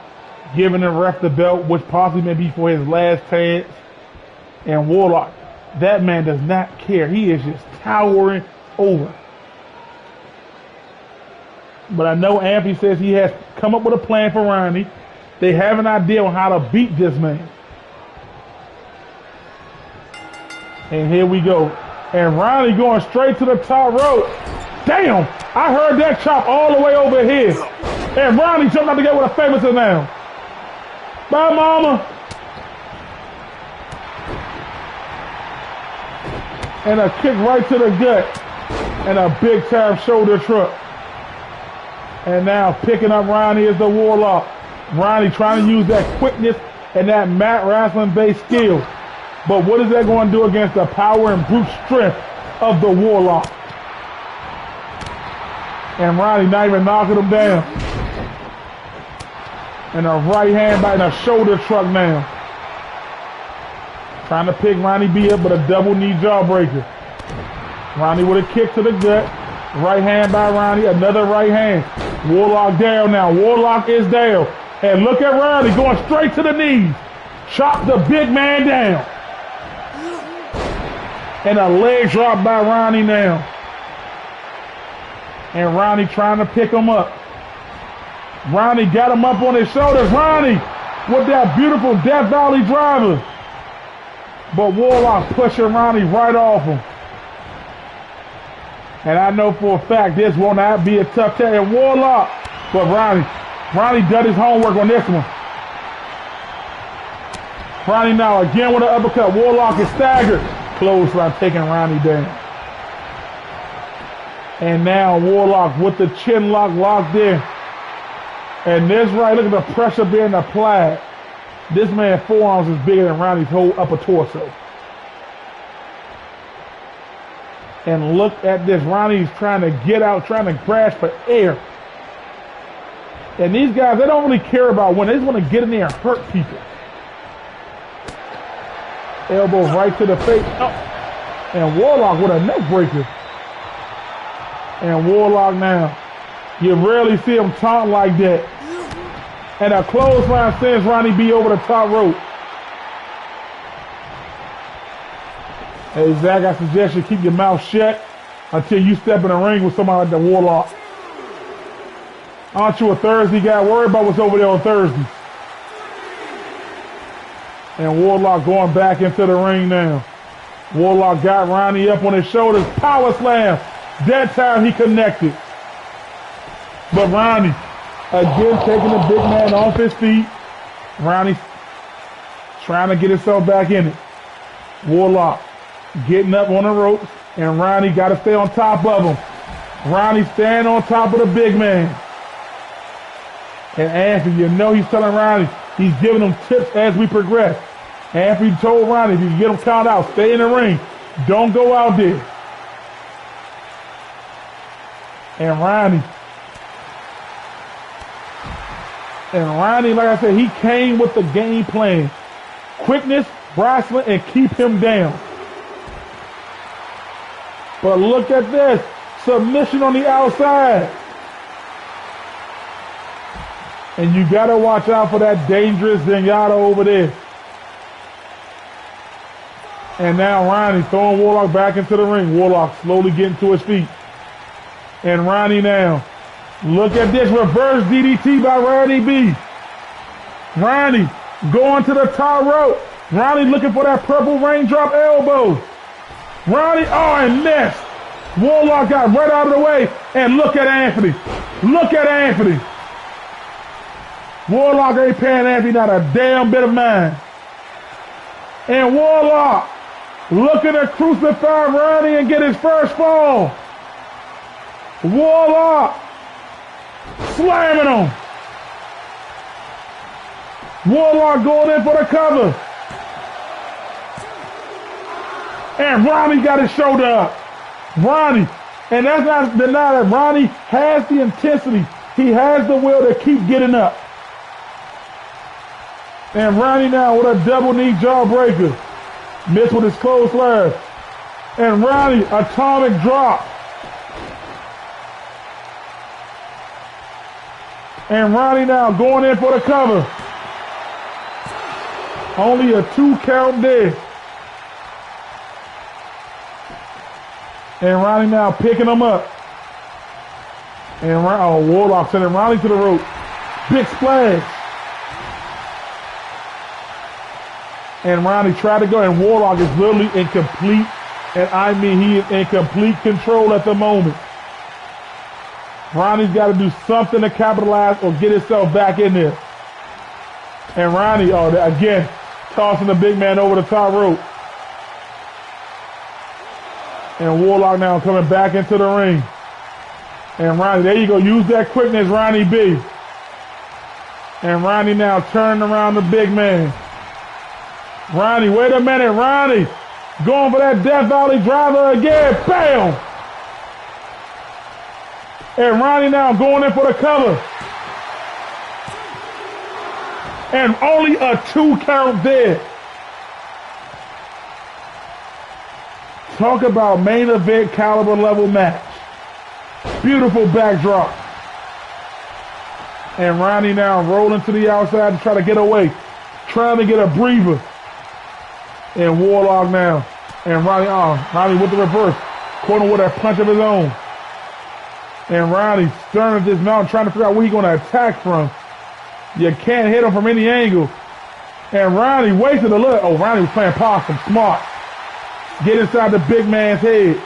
giving the ref the belt, which possibly may be for his last chance. And Warlock, that man does not care. He is just towering over. But I know Anthony says he has come up with a plan for Ronnie. They have an idea on how to beat this man. And here we go. And Ronnie going straight to the top rope. Damn! I heard that chop all the way over here. And Ronnie jumped out to get with a famous now. Bye, mama. And a kick right to the gut. And a big time shoulder truck. And now picking up Ronnie is the Warlock. Ronnie trying to use that quickness and that mat wrestling based skill. But what is that going to do against the power and brute strength of the Warlock? And Ronnie not even knocking him down. And a right hand by a shoulder truck now. Trying to pick Ronnie B up, but a double knee jawbreaker. Ronnie with a kick to the gut. Right hand by Ronnie, another right hand. Warlock down now. Warlock is down. And look at Ronnie going straight to the knees. Chop the big man down. And a leg drop by Ronnie now. And Ronnie trying to pick him up. Ronnie got him up on his shoulders. Ronnie with that beautiful Death Valley driver. But Warlock pushing Ronnie right off him. And I know for a fact this will not be a tough test. And Warlock, but Ronnie did his homework on this one. Ronnie now again with an uppercut. Warlock is staggered. Close line taking Ronnie down. And now Warlock with the chin lock locked in. And this right, look at the pressure being applied. This man's forearms is bigger than Ronnie's whole upper torso. And look at this. Ronnie's trying to get out, trying to grasp for air. And these guys, they don't really care about winning. They just want to get in there and hurt people. Elbow right to the face. Oh. And Warlock with a neck breaker. And Warlock now. You rarely see him taunt like that. And a clothesline sends Ronnie B over the top rope. Hey, Zach, I suggest you keep your mouth shut until you step in the ring with somebody like the Warlock. Aren't you a Thursday guy? Worry about what's over there on Thursday. And Warlock going back into the ring now. Warlock got Ronnie up on his shoulders. Power slam. That time he connected. But Ronnie, again, taking the big man off his feet. Ronnie trying to get himself back in it. Warlock getting up on the ropes, and Ronnie got to stay on top of him. Ronnie staying on top of the big man. And Anthony, you know he's telling Ronnie, he's giving him tips as we progress. Anthony told Ronnie, if you can get him count out, stay in the ring. Don't go out there. And Ronnie, like I said, he came with the game plan. Quickness, wrestling, and keep him down. But look at this. Submission on the outside. And you got to watch out for that dangerous Zenyatta over there. And now Ronnie throwing Warlock back into the ring. Warlock slowly getting to his feet. And Ronnie now. Look at this reverse DDT by Ronnie B. Ronnie going to the top rope. Ronnie looking for that purple raindrop elbow. Ronnie, oh, and missed. Warlock got right out of the way. And look at Anthony. Look at Anthony. Warlock ain't paying Anthony not a damn bit of mind. And Warlock looking to crucify Ronnie and get his first fall. Warlock slamming him. Warlock going in for the cover. And Ronnie got his shoulder up. Ronnie. And that's not denying that Ronnie has the intensity. He has the will to keep getting up. And Ronnie now with a double knee jawbreaker. Missed with his close leg. And Ronnie, atomic drop. And Ronnie now going in for the cover. Only a 2 count there. And Ronnie now picking him up. And Warlock sending Ronnie to the rope. Big splash. And Ronnie tried to go, and Warlock is literally in complete, and I mean he is in complete control at the moment. Ronnie's got to do something to capitalize or get himself back in there. And Ronnie, again, tossing the big man over the top rope. And Warlock now coming back into the ring. And Ronnie, there you go, use that quickness, Ronnie B. And Ronnie now turning around the big man. Ronnie, wait a minute, Ronnie. Going for that Death Valley driver again, bam! And Ronnie now going in for the cover. And only a 2 count there. Talk about main event caliber level match. Beautiful backdrop. And Ronnie now rolling to the outside to try to get away. Trying to get a breather. And Warlock now. And Ronnie with the reverse. Corner with a punch of his own. And Ronnie staring at this mountain trying to figure out where he's going to attack from. You can't hit him from any angle. And Ronnie wasted a look. Oh, Ronnie was playing possum. Smart. Get inside the big man's head.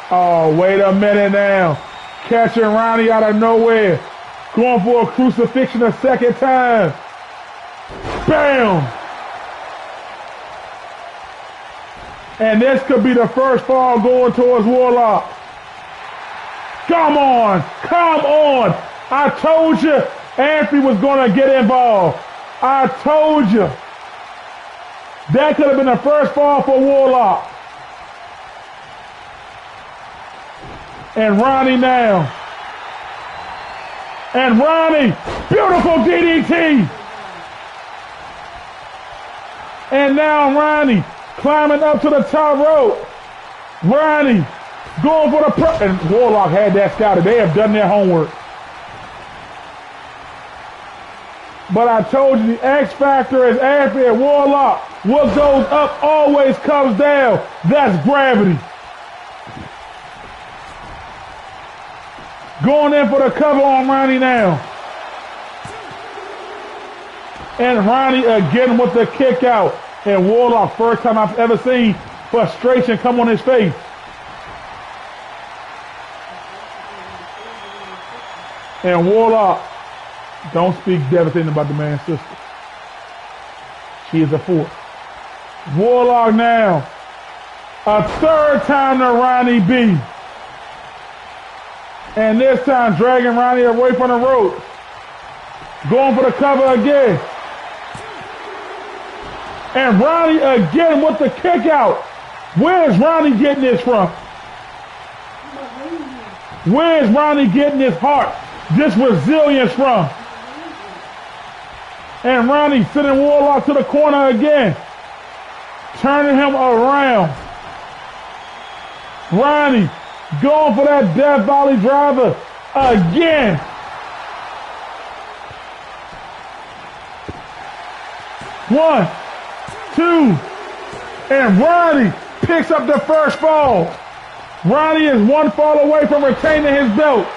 Oh, wait a minute now. Catching Ronnie out of nowhere. Going for a crucifixion a second time. Bam! And this could be the first fall going towards Warlock. Come on! Come on! I told you Anthony was going to get involved. I told you. That could have been the first fall for Warlock. And Ronnie now. And Ronnie, beautiful DDT. And now Ronnie climbing up to the top rope. Ronnie going for the and Warlock had that scouted. They have done their homework. But I told you the X factor is Anthony and Warlock. What goes up always comes down. That's gravity. Going in for the cover on Ronnie now. And Ronnie again with the kick out. And Warlock, first time I've ever seen frustration come on his face. And Warlock, don't speak devastating about the man's sister. She is a force. Warlock now. A third time to Ronnie B. And this time dragging Ronnie away from the rope. Going for the cover again. And Ronnie again with the kick out. Where's Ronnie getting this from? Where's Ronnie getting this heart, this resilience from? And Ronnie sending Warlock to the corner again. Turning him around. Ronnie going for that Death Valley driver again. One, two, and Ronnie picks up the first fall. Ronnie is one fall away from retaining his belt.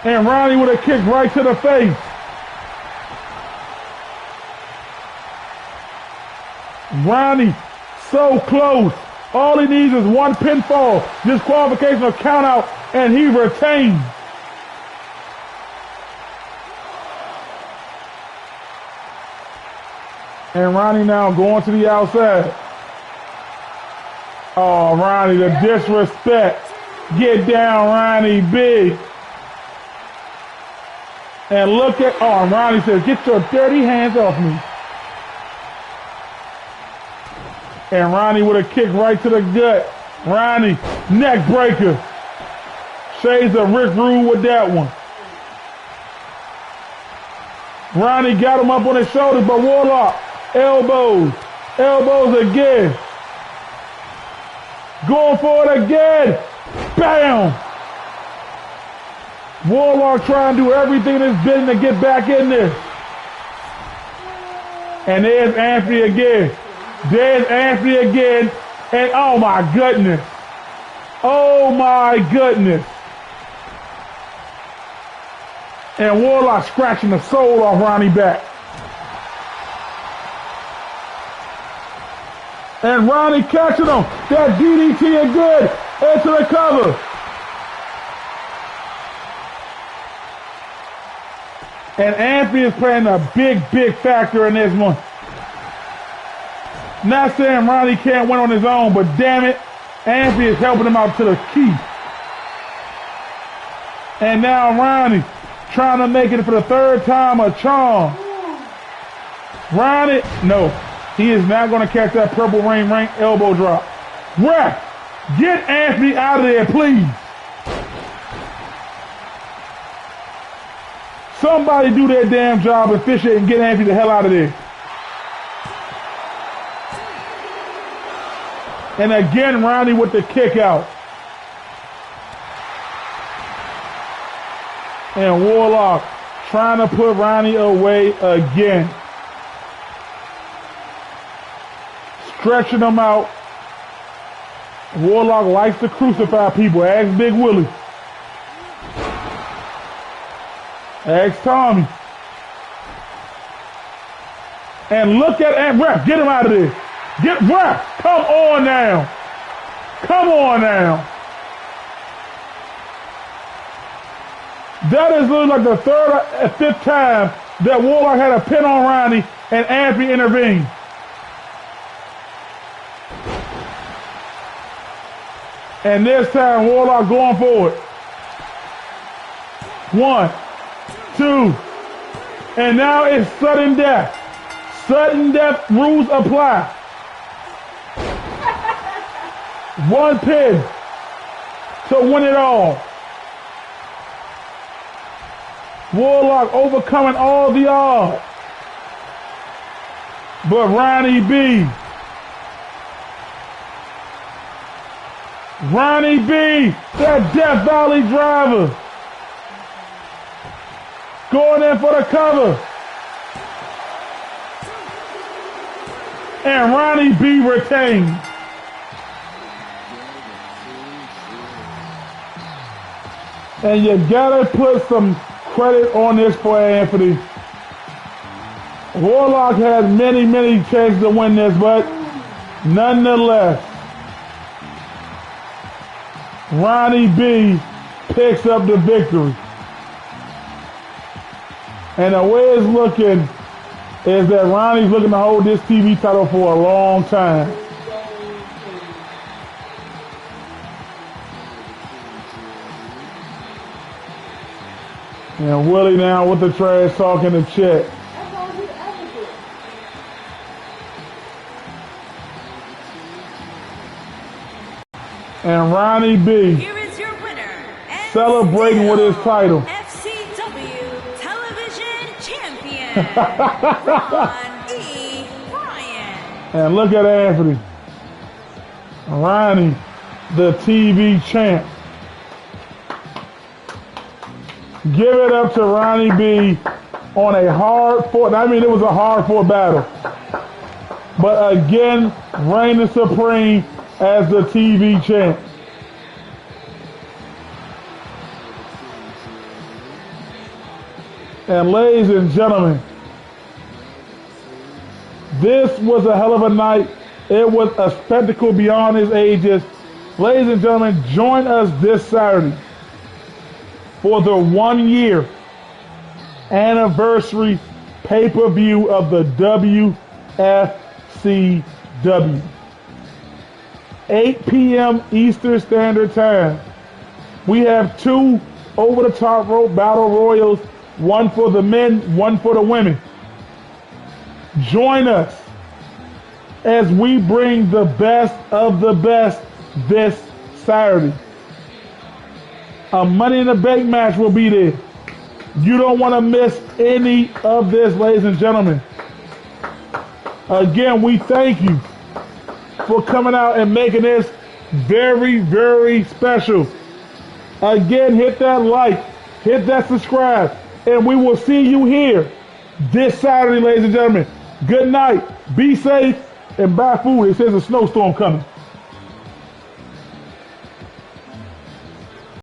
And Ronnie with a kick right to the face. Ronnie so close. All he needs is one pinfall, disqualification or count out, and he retains. And Ronnie now going to the outside. Oh, Ronnie, the disrespect. Get down, Ronnie B. And look at, and Ronnie says, get your dirty hands off me. And Ronnie with a kick right to the gut. Ronnie, neck breaker. Shades of Rick Rude with that one. Ronnie got him up on his shoulders, but Warlock Elbows. Elbows again. Going for it again. Bam. Warlock trying to do everything in his business to get back in there. And there's Anthony again. There's Anthony again. And oh my goodness. Oh my goodness. And Warlock scratching the soul off Ronnie back. And Ronnie catching him. That DDT again. Into the cover. And Anthony is playing a big factor in this one. Not saying Ronnie can't win on his own, but damn it, Anthony is helping him out to the key. And now Ronnie trying to make it for the third time a charm. Ronnie, no, he is not going to catch that Purple Rain elbow drop. Ref, get Anthony out of there, please. Somebody do their damn job and fish it and get Anthony the hell out of there. And again, Ronnie with the kick out. And Warlock trying to put Ronnie away again. Stretching him out. Warlock likes to crucify people. Ask Big Willie. Ask Tommy. And look at ref, get him out of there. Get ref, come on now. Come on now. That is literally like the third or fifth time that Warlock had a pin on Ronnie and Anthony intervened. And this time Warlock going for it. 1, 2, and now it's sudden death. Sudden death rules apply. 1 pin to win it all. Warlock overcoming all the odds. But Ronnie B. That Death Valley driver. Going in for the cover. And Ronnie B retains. And you gotta put some credit on this for Anthony. Warlock had many chances to win this, but nonetheless, Ronnie B picks up the victory. And the way it's looking is that Ronnie's looking to hold this TV title for a long time. And Willie now with the trash talk in the chat. And Ronnie B. Here is your winner, celebrating with his title. FCW Television Champion, Ron E. Bryan. And look at Anthony. Ronnie, the TV champ. Give it up to Ronnie B on a hard-fought, I mean it was a hard-fought battle. But again, reigning supreme as the TV champ. And ladies and gentlemen, this was a hell of a night. It was a spectacle beyond its ages. Ladies and gentlemen, join us this Saturday for the 1-year anniversary pay-per-view of the WFCW. 8 p.m. Eastern Standard Time. We have 2 over-the-top rope battle royals, one for the men, one for the women. Join us as we bring the best of the best this Saturday. A Money in the Bank match will be there. You don't want to miss any of this, ladies and gentlemen. Again, we thank you for coming out and making this very, very special. Again, hit that like, hit that subscribe, and we will see you here this Saturday, ladies and gentlemen. Good night, be safe, and buy food. It says a snowstorm coming.